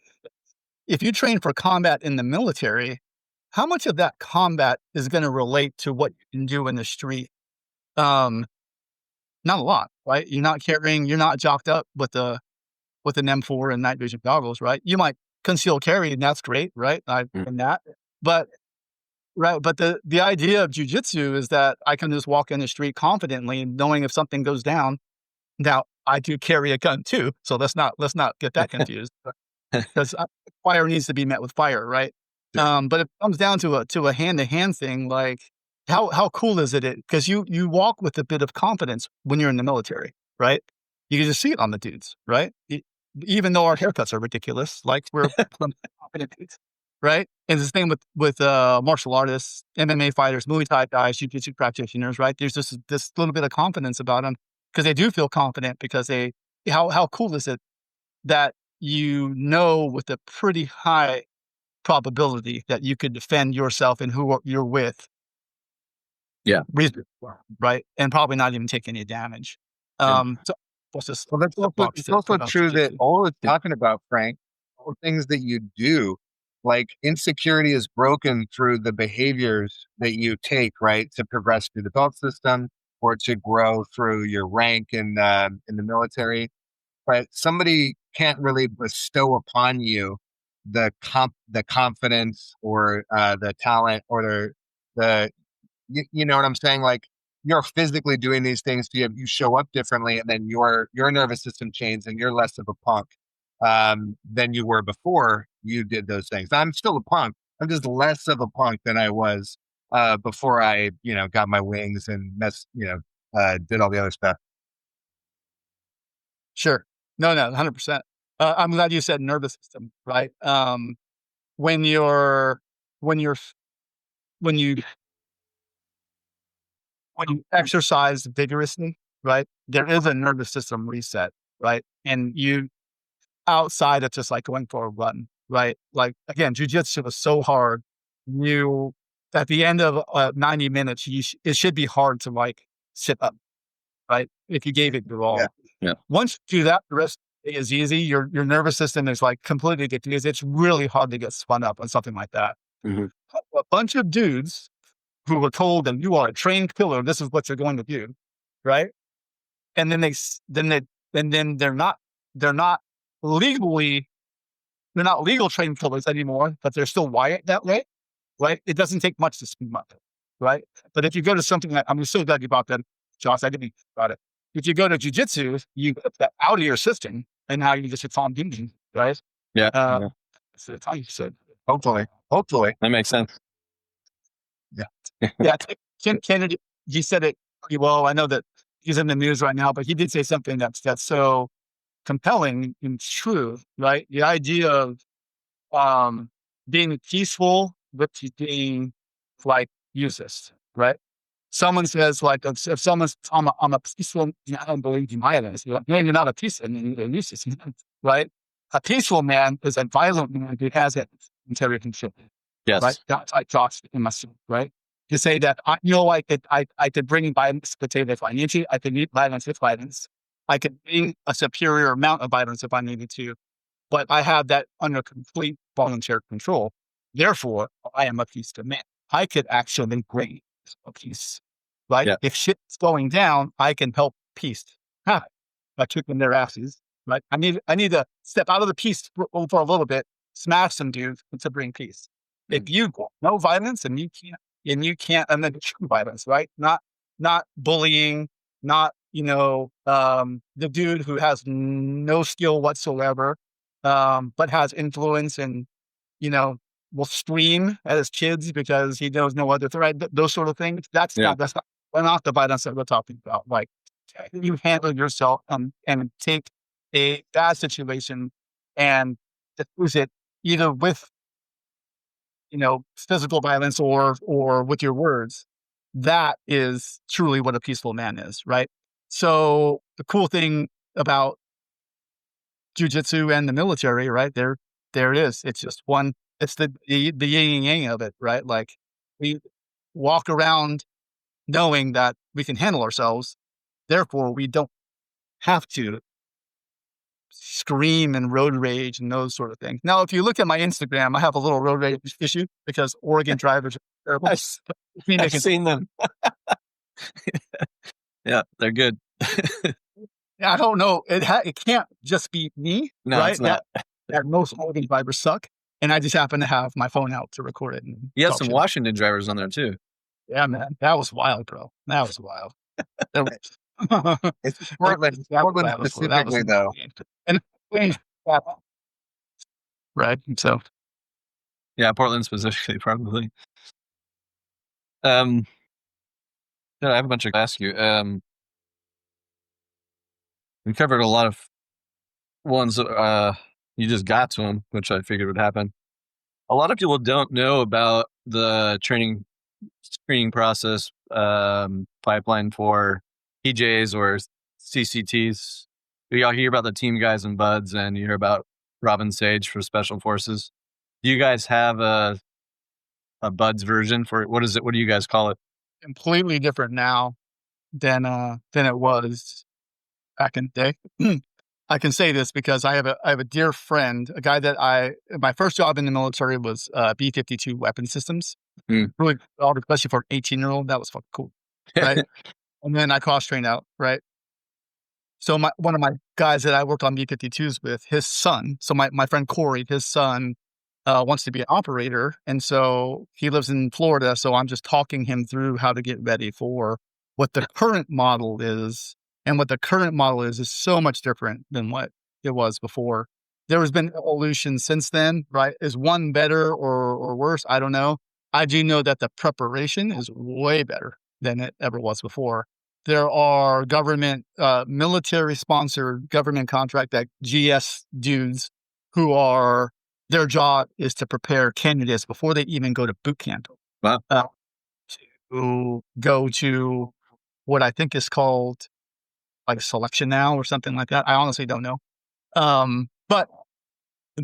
If you train for combat in the military, how much of that combat is going to relate to what you can do in the street? Not a lot, right? You're not jocked up with an M4 and night vision goggles, right? You might conceal carry, and that's great, right? I've done that, but the idea of jiu-jitsu is that I can just walk in the street confidently, knowing if something goes down. Now, I do carry a gun too, so let's not get that confused, because fire needs to be met with fire, right? But if it comes down to a hand-to-hand thing, like how cool is it? Because you walk with a bit of confidence when you're in the military, right? You can just see it on the dudes, right? Even though our haircuts are ridiculous, like we're confident dudes, right? And it's the same with martial artists, MMA fighters, Muay Thai guys, jiu-jitsu practitioners, right? There's just this little bit of confidence about them because they do feel confident, because how cool is it that with a pretty high probability that you could defend yourself and who you're with. Yeah. Right. And probably not even take any damage. So it's also true that all it's talking about, Frank, all things that you do, like insecurity is broken through the behaviors that you take, right, to progress through the belt system or to grow through your rank in the military. But somebody can't really bestow upon you the confidence or the talent or you know what I'm saying? Like you're physically doing these things, so you show up differently, and then your nervous system changes, and you're less of a punk than you were before you did those things. I'm still a punk. I'm just less of a punk than I was before I, got my wings and did all the other stuff. Sure. No, 100%. I'm glad you said nervous system, right? When you're when you exercise vigorously, right? There is a nervous system reset, right? And you outside of just like going for a run, right? Like again, jujitsu is so hard. You at the end of 90 minutes, it should be hard to like sit up, right? If you gave it your all. Yeah. Once you do that, the rest is easy. Your nervous system is like completely diffused. It's really hard to get spun up on something like that. Mm-hmm. A bunch of dudes who were told that you are a trained killer, this is what you're going to do, right? And then they're not legal trained killers anymore, but they're still wired that way, right? It doesn't take much to spin them up, right? But if you go to something like, I'm so glad you brought that, Josh, I didn't think about it. If you go to jiu-jitsu, you get that out of your system, and now you just hit on doing, right? Yeah. So that's how you said. Hopefully. That makes sense. Yeah. Ken Kennedy, he said it pretty well. I know that he's in the news right now, but he did say something that's so compelling and true, right? The idea of being peaceful with being like useless, right? Someone says like, if someone's, I'm a peaceful, I don't believe in violence. You're not a peaceful, you're useless, right? A peaceful man is a violent man who has it integrity control. Yes. Right? That's like Josh in myself, right? To say that, I could bring violence if I need to. I could need violence with violence. I could bring a superior amount of violence if I needed to. But I have that under complete volunteer control. Therefore, I am a peaceful man. I could actually bring a peace, right? Yeah. If shit's going down, I can help peace happen by kicking their asses, right? I need to step out of the peace for a little bit, smash some dudes to bring peace. If you no violence and you can't, and then true violence, right? Not bullying, not, the dude who has no skill whatsoever, but has influence and, will scream at his kids because he knows no other threat, those sort of things. That's not the violence that we're talking about. Like, you handle yourself and take a bad situation and diffuse it either with, physical violence or with your words. That is truly what a peaceful man is, right? So the cool thing about jiu-jitsu and the military, right? There it is. It's just one, it's the yin and yang of it, right? Like, we walk around knowing that we can handle ourselves. Therefore, we don't have to scream and road rage and those sort of things. Now, if you look at my Instagram, I have a little road rage issue because Oregon drivers are terrible. I've seen them. Yeah, they're good. I don't know. It can't just be me, No, right? it's not. That most Oregon drivers suck. And I just happen to have my phone out to record it. You have some Washington drivers on there too. Yeah, man. That was wild, bro. That was wild. It's Portland specifically, though. And right. So yeah, Portland specifically, probably. I have a bunch of ask you. We covered a lot of ones. You just got to them, which I figured would happen. A lot of people don't know about the training screening process pipeline for PJs or CCTs. We all hear about the team guys and buds, and you hear about Robin Sage for special forces. Do you guys have a buds version for it? What is it? What do you guys call it? Completely different now than it was back in the day. I can say this because I have a dear friend, a guy that my first job in the military was B-52 weapon systems. Really, especially for an 18-year-old, that was fucking cool, right? And then I cross-trained out, right? So one of my guys that I worked on B-52s with, his son, so my friend Corey, his son wants to be an operator. And so he lives in Florida. So I'm just talking him through how to get ready for what the current model is. And what the current model is so much different than what it was before. There has been evolution since then, right? Is one better or worse? I don't know. I do know that the preparation is way better than it ever was before. There are government, military-sponsored government contract that GS dudes who are, their job is to prepare candidates before they even go to boot camp. Wow. To go to what I think is called like selection now or something like that. I honestly don't know. But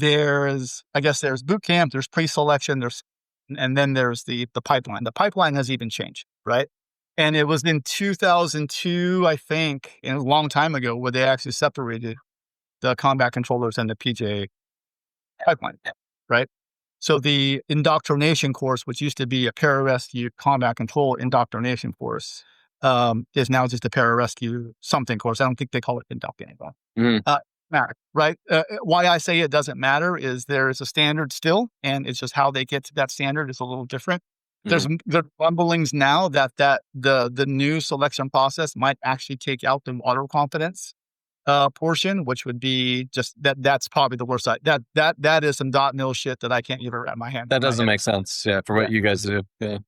I guess there's boot camp, there's pre-selection, and then there's the pipeline. The pipeline has even changed, right? And it was in 2002, I think, and a long time ago, where they actually separated the combat controllers and the PJ pipeline, right? So the indoctrination course, which used to be a Pararescue combat control indoctrination course, is now just a Pararescue something course. I don't think they call it induct anymore. Matter, right? Why I say it doesn't matter is there is a standard still, and it's just how they get to that standard is a little different. There's rumblings now that the new selection process might actually take out the auto confidence portion, which would be just that's probably the worst side. That is some .mil shit that I can't even wrap my hand. That doesn't make sense. Yeah, for what you guys do. Yeah.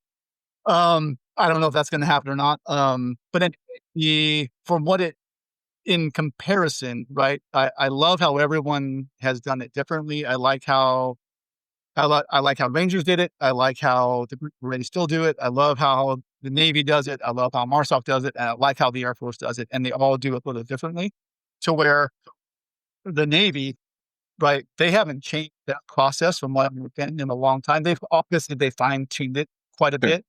I don't know if that's going to happen or not. But from what it in comparison, right? I love how everyone has done it differently. I like how Rangers did it. I like how the Marines still do it. I love how the Navy does it. I love how MARSOC does it. And I like how the Air Force does it. And they all do it a little differently. To where the Navy, right, they haven't changed that process from what I've been in a long time. They've obviously fine-tuned it quite a bit.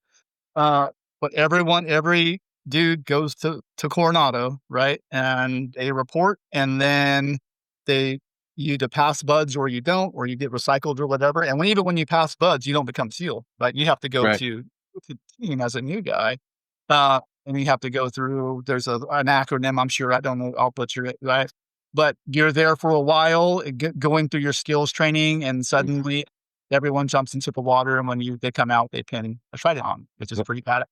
But every dude goes to Coronado, right? And they report, and then you either pass buds or you don't, or you get recycled or whatever. And even when you pass buds, you don't become SEAL, right? You have to go to team as a new guy. And you have to go through, there's an acronym, I'm sure, I don't know, I'll butcher it, right? But you're there for a while, going through your skills training, and suddenly everyone jumps into the water, and when they come out, they pin a trident on, which is pretty bad,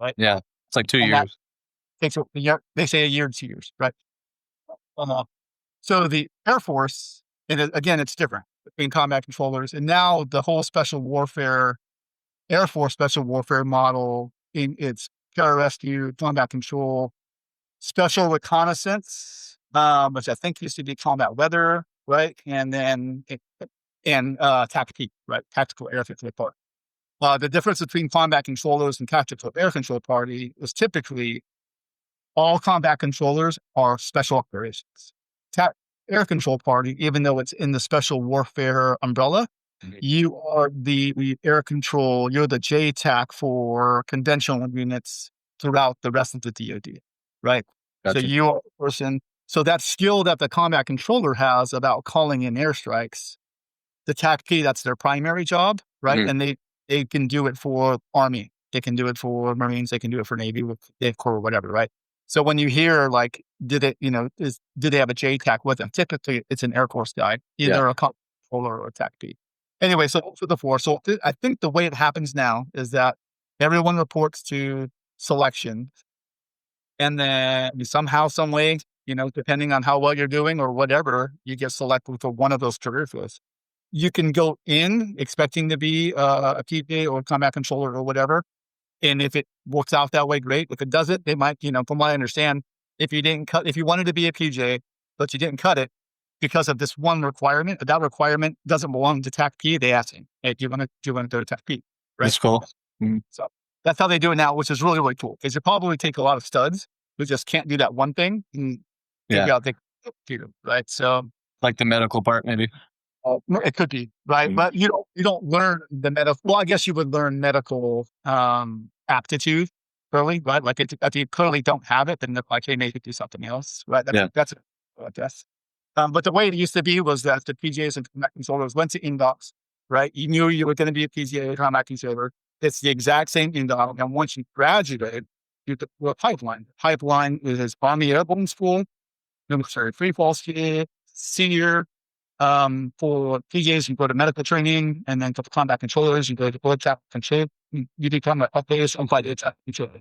right? Yeah, it's like 2 years. They say a year to 2 years, right? So the Air Force, and again, it's different between combat controllers, and now the whole special warfare, Air Force special warfare model, it's Pararescue, combat control, special reconnaissance, which I think used to be combat weather, right? And then TACP, right? Tactical Air Control Party. The difference between combat controllers and tactical air control party is typically all combat controllers are special operations. Air control party, even though it's in the special warfare umbrella, you are the air control, you're the JTAC for conventional units throughout the rest of the DoD, right? Gotcha. So you are the person, so that skill that the combat controller has about calling in airstrikes, the TACP, that's their primary job, right? And they can do it for Army, they can do it for Marines, they can do it for Navy, with Dave Corps, whatever, right? So when you hear like, did they have a JTAC with them? Typically, it's an Air Force guy, either a combat controller or a TACP. Anyway, so those are the four. So I think the way it happens now is that everyone reports to selection, and then somehow, some way, depending on how well you're doing or whatever, you get selected for one of those career fields. You can go in expecting to be a PJ or a combat controller or whatever, and if it works out that way, great. If it doesn't, they might, from what I understand, if you wanted to be a PJ but you didn't cut it, because of this one requirement, that requirement doesn't belong to TACP. They ask him, hey, do you want to go to TACP? Right? That's cool. So that's how they do it now, which is really, really cool. Because you probably take a lot of studs who just can't do that one thing. And figure out they do, right? So like the medical part, maybe. It could be, right? But you don't learn the medical. Well, I guess you would learn medical aptitude early, right? Like if you clearly don't have it, then like, hey, maybe do something else, right? That's I guess. But the way it used to be was that the PJs and combat controllers went to indocs, right? You knew you were going to be a PJ combat controller. It's the exact same indoc. And once you graduate, you do a pipeline. Pipeline is Army Airborne School, military free fall school, senior. For PJs, you go to medical training, and then for combat controllers, you go to blood tap control. You become a base on flight attack controller.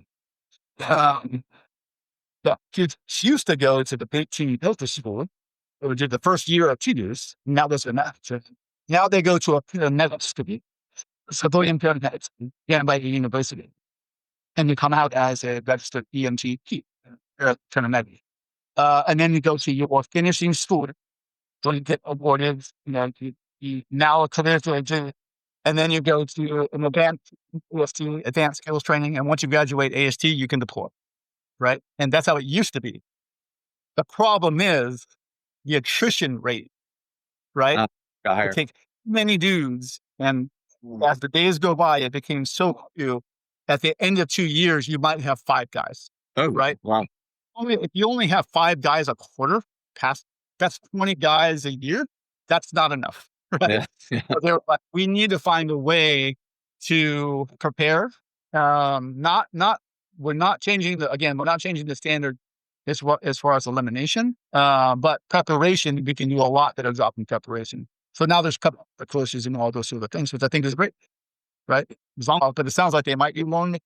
The kids used to go to the big team military school, or did the first year of 2 years. Now there's enough. So now they go to a paramedic school, civilian paramedics, by the university, and you come out as a registered EMT, paramedic. And then you go to your finishing school, so you get awarded, you now a career to, and then you go to an advanced skills training. And once you graduate AST, you can deploy, right? And that's how it used to be. The problem is the attrition rate, right? Got It higher. takes many dudes, and as the days go by, it became so few. At the end of 2 years, you might have 5 guys, Oh, right? wow. If you only have 5 guys a quarter, that's 20 guys a year. That's not enough, right? Yeah. So they're like, we need to find a way to prepare. We're not changing the standard as far as elimination, but preparation, we can do a lot that is up in preparation. So now there's couple of courses and all those sort of things, which I think is great, right? But it sounds like they might be lonely.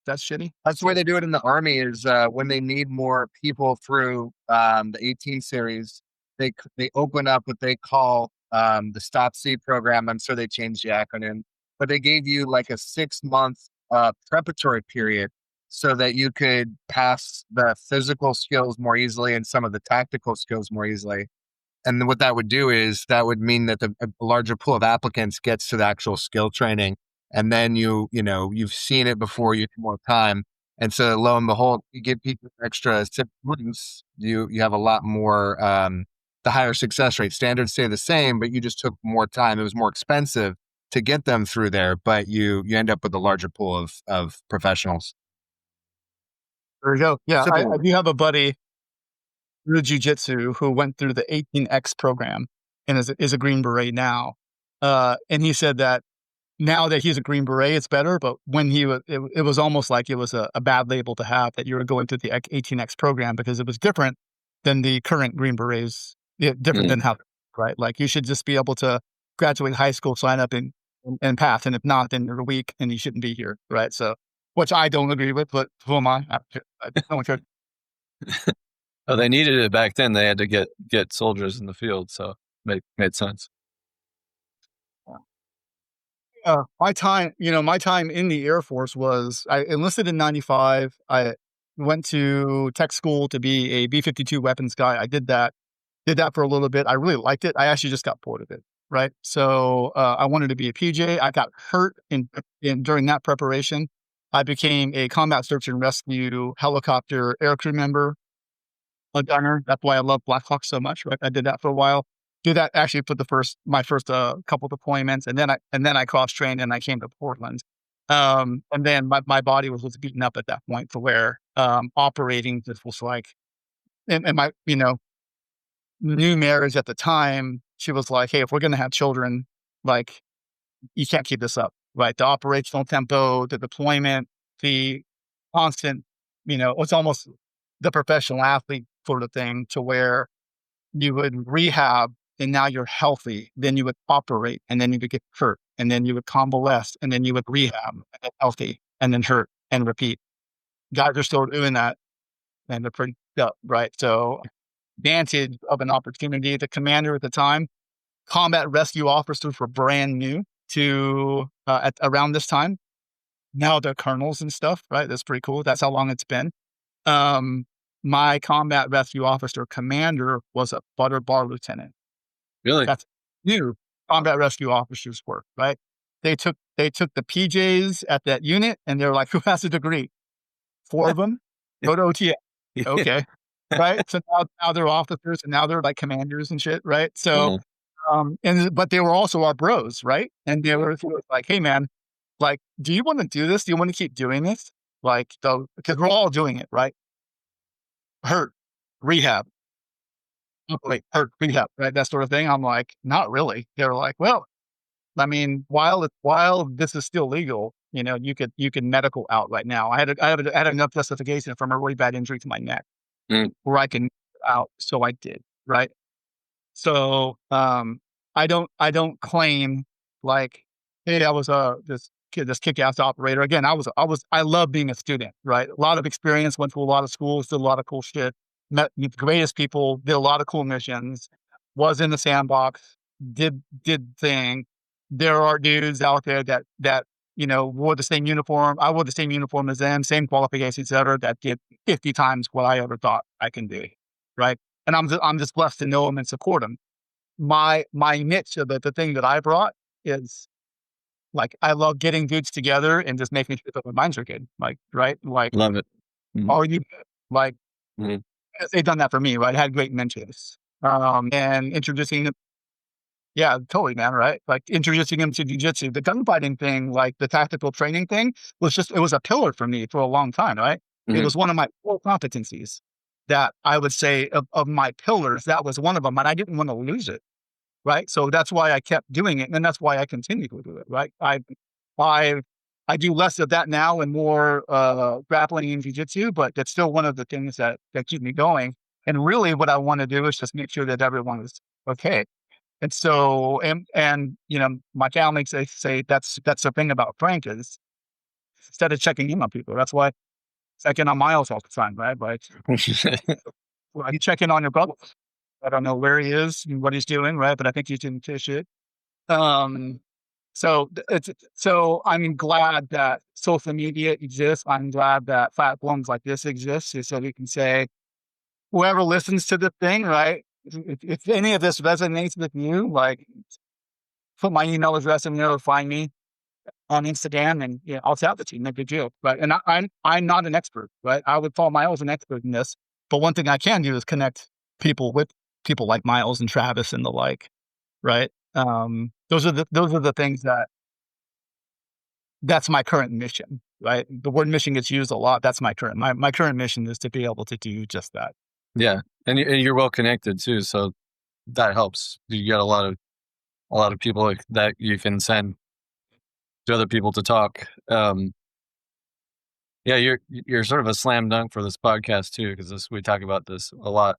That's shitty. That's the way they do it in the Army is when they need more people through the 18 series, they open up what they call the Stop C program. I'm sure they changed the acronym, but they gave you like a 6-month preparatory period so that you could pass the physical skills more easily and some of the tactical skills more easily. And what that would do is that would mean that a larger pool of applicants gets to the actual skill training. And then you've seen it before, you have more time. And so lo and behold, you give people extra 6 months, you have a lot more, the higher success rate. Standards stay the same, but you just took more time. It was more expensive to get them through there, but you end up with a larger pool of professionals. There you go. Yeah, Simple. I do have a buddy through Jiu-Jitsu who went through the 18X program and is a Green Beret now. And he said that now that he's a Green Beret, it's better. But when he was, it was almost like it was a bad label to have that you were going through the 18X program because it was different than the current Green Berets, different than how, right? Like you should just be able to graduate high school, sign up and pass. And if not, then you're weak and you shouldn't be here, right? So, which I don't agree with, but who am I? No one cares. Oh, they needed it back then. They had to get soldiers in the field, so made sense. My time in the Air Force was I enlisted in 95. I went to tech school to be a B-52 weapons guy. I did that for a little bit. I really liked it. I actually just got bored of it. Right. So I wanted to be a PJ. I got hurt during that preparation. I became a combat search and rescue helicopter aircrew member, a gunner. That's why I love Black Hawk so much. Right. I did that for a while. Did that actually for my first couple deployments, and then I cross trained and I came to Portland. And then my body was beaten up at that point to where operating just was like, and my new marriage at the time, she was like, hey, if we're gonna have children, like you can't keep this up, right? The operational tempo, the deployment, the constant, it's almost the professional athlete sort of thing to where you would rehab and now you're healthy, then you would operate and then you would get hurt and then you would convalesce and then you would rehab and get healthy and then hurt and repeat. Guys are still doing that and they're pretty up, right? So advantage of an opportunity. The commander at the time, combat rescue officers were brand new to around this time. Now they're colonels and stuff, right? That's pretty cool. That's how long it's been. My combat rescue officer commander was a butter bar lieutenant. Really? That's new combat rescue officers were, right? They took the PJs at that unit and they're like, who has a degree? 4 of them go to OTA. Okay. Right. So now they're officers and now they're like commanders and shit. Right. So, but they were also our bros. Right. And they were like, hey man, like, do you want to do this? Do you want to keep doing this? Like, because we're all doing it. Right. Hurt, rehab, hurt, rehab, right? That sort of thing. I'm like, not really. They're like, well, I mean, while this is still legal, you can medical out right now. I had enough justification from a really bad injury to my neck where I can out. So I did, right? So I don't claim like, hey, I was this this kick-ass operator. Again, I love being a student, right? A lot of experience, went to a lot of schools, did a lot of cool shit, met the greatest people, did a lot of cool missions, was in the sandbox, did thing. There are dudes out there that wore the same uniform. I wore the same uniform as them, same qualifications, etc. That did 50 times what I ever thought I can do, right? And I'm just blessed to know them and support them. My niche of the thing that I brought is like, I love getting dudes together and just making sure that their minds are good. Like, right? Like, Love it. are you like, Mhm. they've done that for me, right? I had great mentors. And introducing them. Yeah, totally, man. Right. Like introducing them to jiu-jitsu, the gunfighting thing, like the tactical training thing it was a pillar for me for a long time. Right. It Mhm. was one of my core competencies that I would say of my pillars. That was one of them. And I didn't want to lose it. Right. So that's why I kept doing it. And that's why I continue to do it. Right. I do less of that now and more grappling and jiu-jitsu, but that's still one of the things that keep me going. And really what I want to do is just make sure that everyone is okay. And so, and my family say that's the thing about Frank is instead of checking in on people, that's why I check in on Miles all the time, right? Like, you check in on your brother. I don't know where he is and what he's doing, right? But I think he's doing shit. So I'm glad that social media exists. I'm glad that platforms like this exist, so we can say whoever listens to the thing, right? If any of this resonates with you, like, put my email address in there or find me on Instagram and I'll chat with you. No big deal. Right. And I'm not an expert, right? I would call Miles an expert in this. But one thing I can do is connect people with people like Miles and Travis and the like. Right. Those are the things that's my current mission. Right. The word mission gets used a lot. That's my current mission is to be able to do just that. Yeah. And you're well connected too. So that helps. You get a lot of people that you can send to other people to talk. Yeah, you're sort of a slam dunk for this podcast too, because we talk about this a lot.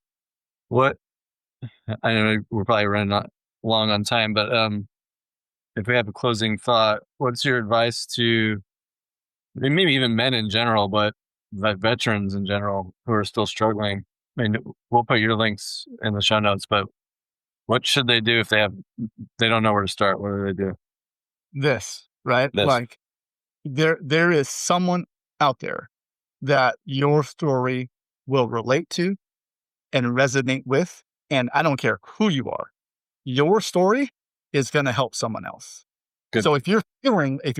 What I know we're probably running long on time, but if we have a closing thought, what's your advice to maybe even men in general, but veterans in general who are still struggling? I mean, we'll put your links in the show notes, but what should they do if they don't know where to start? What do they do? This, right? This. Like there is someone out there that your story will relate to and resonate with. And I don't care who you are, your story is going to help someone else. Good. So if you're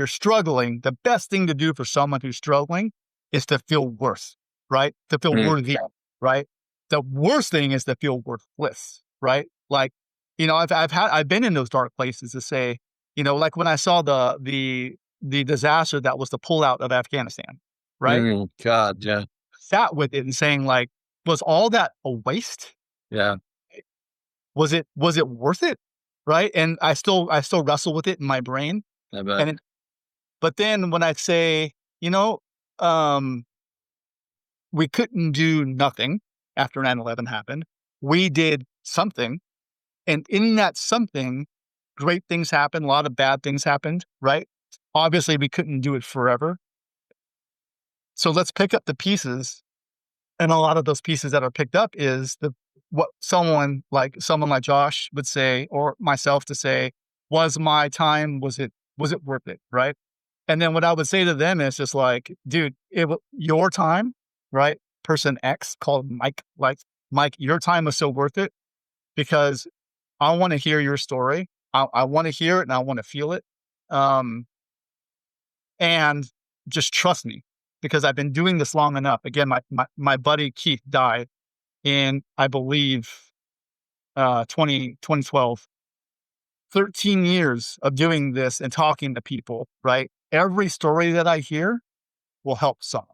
struggling, the best thing to do for someone who's struggling is to feel worth, right? To feel worthy, right? The worst thing is to feel worthless, right? Like, I've been in those dark places to say, like when I saw the disaster that was the pullout of Afghanistan, right? God, yeah. Sat with it and saying, like, was all that a waste? Yeah. Was it worth it? Right. And I still wrestle with it in my brain. I bet. But then when I say, we couldn't do nothing after 9/11 happened, we did something. And in that something, great things happened. A lot of bad things happened. Right. Obviously, we couldn't do it forever. So let's pick up the pieces. And a lot of those pieces that are picked up is what someone like Josh would say, or myself to say, was my time, was it worth it? Right. And then what I would say to them is just like, dude, your time, right? Person X called Mike, like, Mike, your time was so worth it because I want to hear your story. I want to hear it and I want to feel it. And just trust me because I've been doing this long enough. Again, my buddy Keith died in, I believe, 2012. 13 years of doing this and talking to people, right? Every story that I hear will help someone,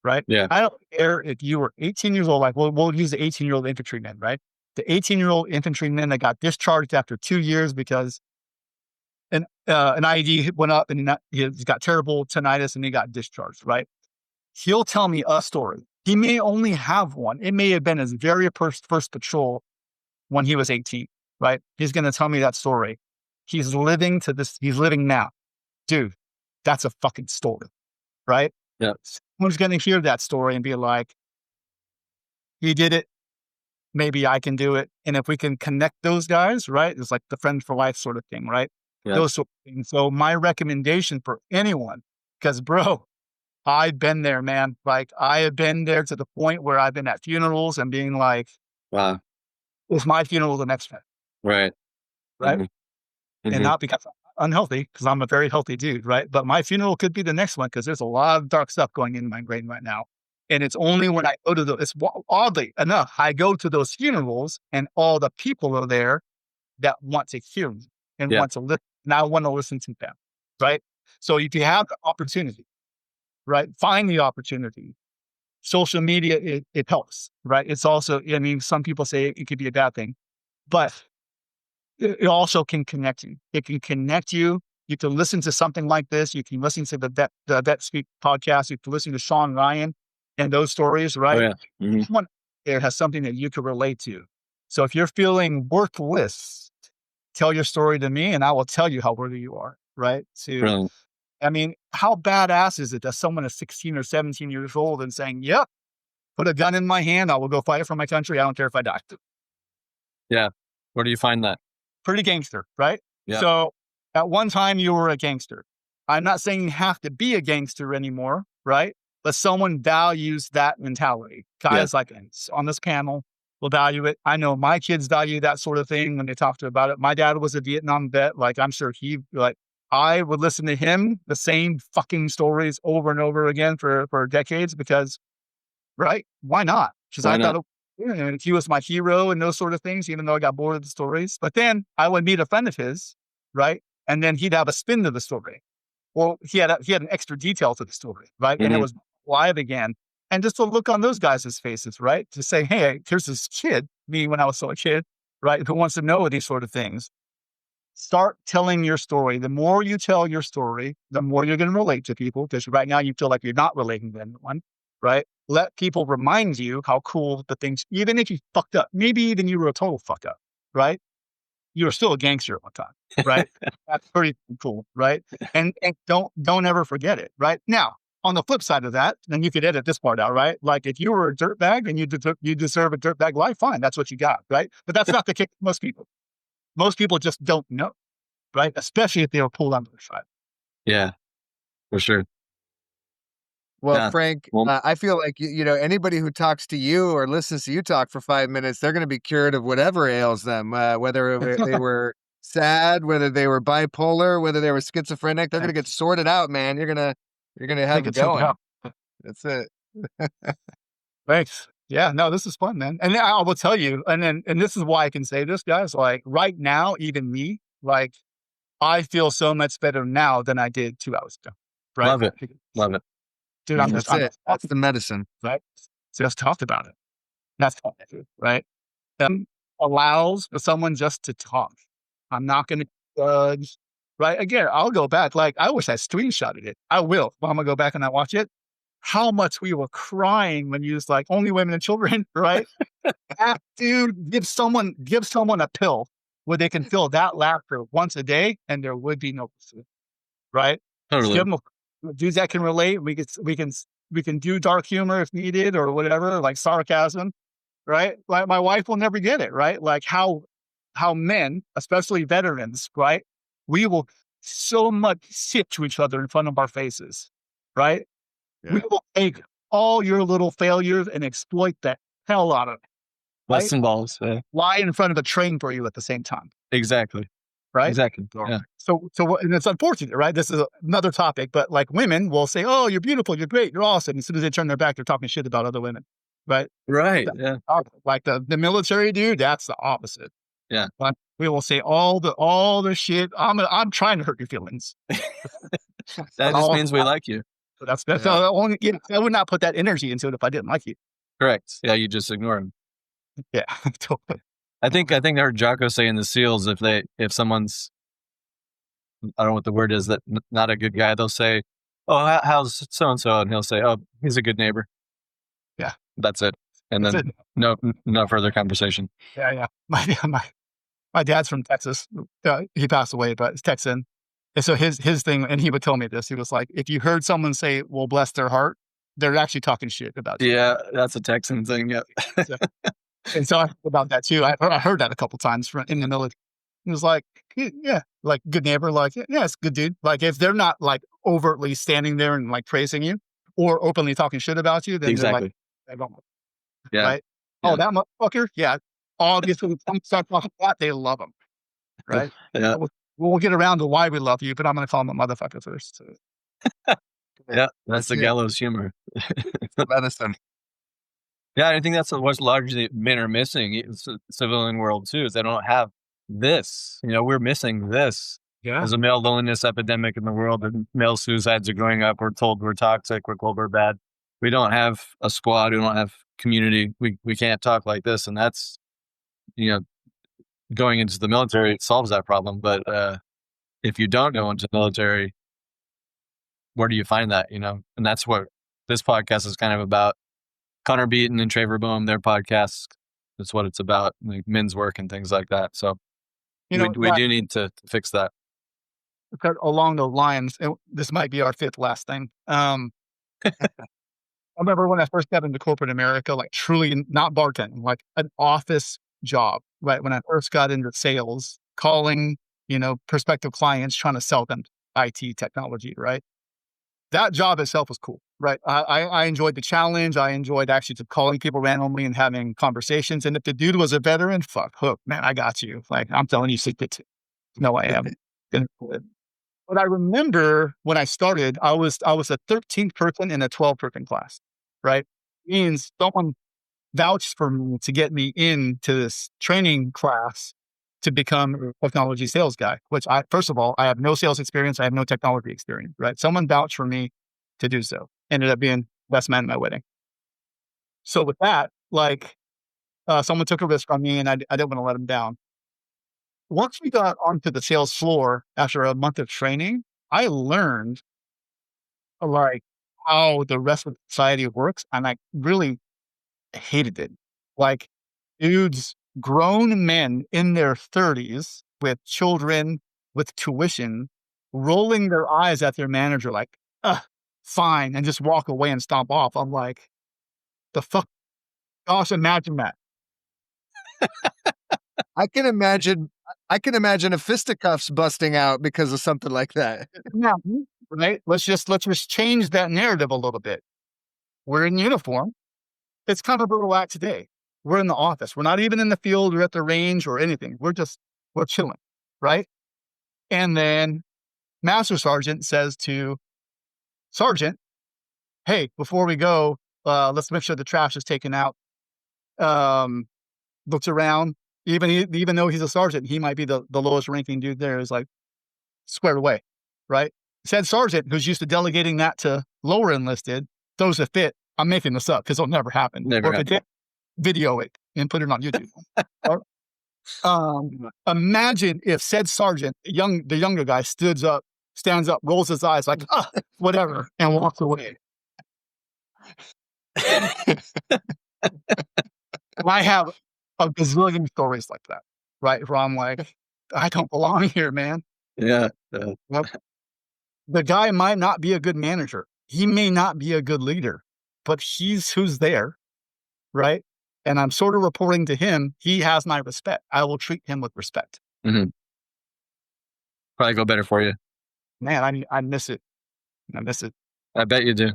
right? Yeah. I don't care if you were 18 years old, like we'll use the 18-year-old infantryman, right? The 18-year-old infantryman that got discharged after 2 years because an IED went up and he got terrible tinnitus and he got discharged, right? He'll tell me a story. He may only have one. It may have been his very first patrol when he was 18, right? He's going to tell me that story. He's living now. Dude, That's a fucking story, right? Yeah. Someone's going to hear that story and be like, he did it. Maybe I can do it. And if we can connect those guys, right? It's like the friend for life sort of thing, right? Yeah. Those sort of things. So my recommendation for anyone, because bro, I've been there, man. Like I have been there to the point where I've been at funerals and being like, Wow. is my funeral the next one? Right. Right. Mm-hmm. And not because I'm unhealthy, because I'm a very healthy dude, right? But my funeral could be the next one because there's a lot of dark stuff going in my brain right now. And it's only when I go to it's oddly enough, I go to those funerals and all the people are there that want to hear me and want to listen. And I want to listen to them, right? So if you have the opportunity, right, find the opportunity. Social media, it helps, right? It's also, I mean, some people say it could be a bad thing, but it also can connect you. It can connect you. You can listen to something like this. You can listen to the Vet Speak podcast. You can listen to Sean Ryan and those stories, right? Oh, yeah. Mm-hmm. Someone there has something that you can relate to. So if you're feeling worthless, tell your story to me and I will tell you how worthy you are, right? Brilliant. I mean, how badass is it that someone is 16 or 17 years old and saying, yep, put a gun in my hand. I will go fight for my country. I don't care if I die. Yeah. Where do you find that? Pretty gangster, right? Yeah. So at one time you were a gangster. I'm not saying you have to be a gangster anymore, right? But someone values that mentality. Guys like on this panel will value it. I know my kids value that sort of thing when they talk to about it. My dad was a Vietnam vet. Like I'm sure I would listen to him, the same fucking stories over and over again for decades because, right? Why not? Because I thought he was my hero and those sort of things, even though I got bored of the stories. But then I would meet a friend of his, right? And then he'd have a spin to the story. Well, he had an extra detail to the story, right? Mm-hmm. And it was live again. And just to look on those guys' faces, right? To say, hey, here's this kid, me when I was still a kid, right? Who wants to know these sort of things. Start telling your story. The more you tell your story, the more you're going to relate to people. Because right now you feel like you're not relating to anyone, right? Let people remind you how cool the things, even if you fucked up, maybe even you were a total fuck up, right? You were still a gangster at one time, right? That's pretty cool, right? And don't ever forget it, right? Now, on the flip side of that, then you could edit this part out, right? Like if you were a dirtbag and you deserve a dirtbag life, fine, that's what you got, right? But that's not the case for most people. Most people just don't know, right? Especially if they were pulled on the side. Yeah, for sure. Well, Frank, I feel like, anybody who talks to you or listens to you talk for 5 minutes, they're going to be cured of whatever ails them, whether they were sad, whether they were bipolar, whether they were schizophrenic, they're going to get sorted out, man. You're going to have it going. That's it. Thanks. Yeah, no, this is fun, man. And I will tell you, and this is why I can say this, guys, like right now, even me, like I feel so much better now than I did 2 hours ago. Right? Love it. Love it. Dude, that's it. That's the medicine. Right? So just talked about it. That's right. Allows for someone just to talk. I'm not going to judge. Right? Again, I'll go back. Like, I wish I screenshotted it. I will. Well, I'm going to go back and I watch it. How much we were crying when you was like, only women and children, right? Dude, give someone a pill where they can feel that laughter once a day and there would be no pursuit. Right? Totally. Give them dudes that can relate. We can do dark humor if needed or whatever, like sarcasm, right? Like my wife will never get it, right? Like how men, especially veterans, right? We will so much sit to each other in front of our faces, right? Yeah. We will take all your little failures and exploit the hell out of it. Bust and balls. Yeah. Lie in front of a train for you at the same time. Exactly. Right? Exactly. Yeah. So, and it's unfortunate, right? This is another topic, but like women will say, oh, you're beautiful, you're great, you're awesome. As soon as they turn their back, they're talking shit about other women. Right? Right. Yeah. Like the military dude, that's the opposite. Yeah. But we will say all the shit. I'm trying to hurt your feelings. That just means we like you. So that's only, I would not put that energy into it if I didn't like you. Correct. Yeah. You just ignore them. Yeah. Totally. I think I heard Jocko say in the SEALs, if someone's, I don't know what the word is, that not a good guy, they'll say, oh, how's so-and-so? And he'll say, oh, he's a good neighbor. Yeah. That's it. And then no further conversation. Yeah. My dad's from Texas. He passed away, but he's Texan. And so his thing, and he would tell me this, he was like, if you heard someone say, well, bless their heart, they're actually talking shit about you. Yeah, that's a Texan thing. Yeah. And so I heard about that too. I heard that a couple times in the military. He was like, yeah, like good neighbor, like, yeah, it's good dude. Like if they're not like overtly standing there and like praising you or openly talking shit about you, then exactly. They're like, yeah. Right? Yeah. Oh, that motherfucker? Yeah. Obviously, when some start talking about, they love him. Right? Yeah. We'll get around to why we love you, but I'm going to call him a motherfucker first. So. Yeah, that's the gallows humor. Medicine. Yeah, I think that's what's largely men are missing in the civilian world too, is they don't have this. We're missing this. Yeah. There's a male loneliness epidemic in the world, and male suicides are going up. We're told we're toxic. We're told we're bad. We don't have a squad. We don't have community. We can't talk like this, and that's going into the military solves that problem. But if you don't go into the military, where do you find that? And that's what this podcast is kind of about. Connor Beaton and Trevor Boehm, their podcast, that's what it's about, like men's work and things like that. So we do need to fix that. Along those lines, this might be our fifth last thing. I remember when I first got into corporate America, like truly not bartending, like an office job, right? When I first got into sales, calling, prospective clients, trying to sell them IT technology, right? That job itself was cool, right? I enjoyed the challenge. I enjoyed actually just calling people randomly and having conversations. And if the dude was a veteran, hook, man, I got you. Like, I'm telling you, secret. No, I haven't. But I remember when I started, I was a 13th person in a 12-person class, right? Means someone vouched for me to get me into this training class to become a technology sales guy, which first of all, I have no sales experience. I have no technology experience, right? Someone vouched for me to do so. Ended up being best man at my wedding. So with that, someone took a risk on me and I didn't want to let him down. Once we got onto the sales floor after a month of training, I learned how the rest of society works. And I really hated it. Like dudes, grown men in their 30s with children, with tuition, rolling their eyes at their manager like, fine, and just walk away and stomp off. I'm like, the fuck? Gosh, imagine that. I can imagine a fisticuffs busting out because of something like that. Yeah, right? Let's just change that narrative a little bit. We're in uniform. It's kind of a little act today. We're in the office. We're not even in the field or at the range or anything. We're chilling, right? And then Master Sergeant says to Sergeant, hey, before we go, let's make sure the trash is taken out. Looks around, even though he's a sergeant, he might be the lowest ranking dude there, is like squared away, right? Said sergeant, who's used to delegating that to lower enlisted, throws a fit. I'm making this up because it'll never happen. Or if it did, video it and put it on YouTube. Imagine if said sergeant, the younger guy, stands up, rolls his eyes like, whatever, and walks away. I have a gazillion stories like that, right? Where I'm like, I don't belong here, man. Yeah. The guy might not be a good manager. He may not be a good leader, but he's who's there, right? And I'm sort of reporting to him. He has my respect. I will treat him with respect. Mm-hmm. Probably go better for you. Man, I miss it. I miss it. I bet you do.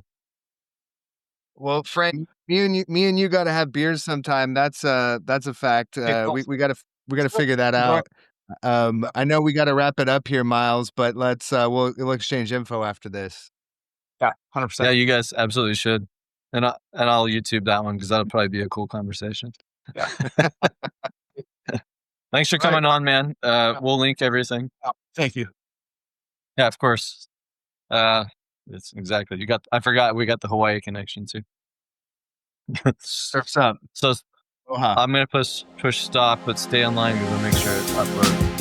Well, Frank, me and you got to have beers sometime. That's a fact. We got to figure that out. I know we got to wrap it up here, Miles, but we'll exchange info after this. Yeah, 100%. Yeah, you guys absolutely should. And I'll YouTube that one because that'll probably be a cool conversation. Yeah. Thanks for coming on, man. We'll link everything. Thank you. Yeah, of course. It's exactly. I forgot we got the Hawaii connection too. Surf's up. So I'm gonna push stop, but stay online because I'll make sure it's uploaded.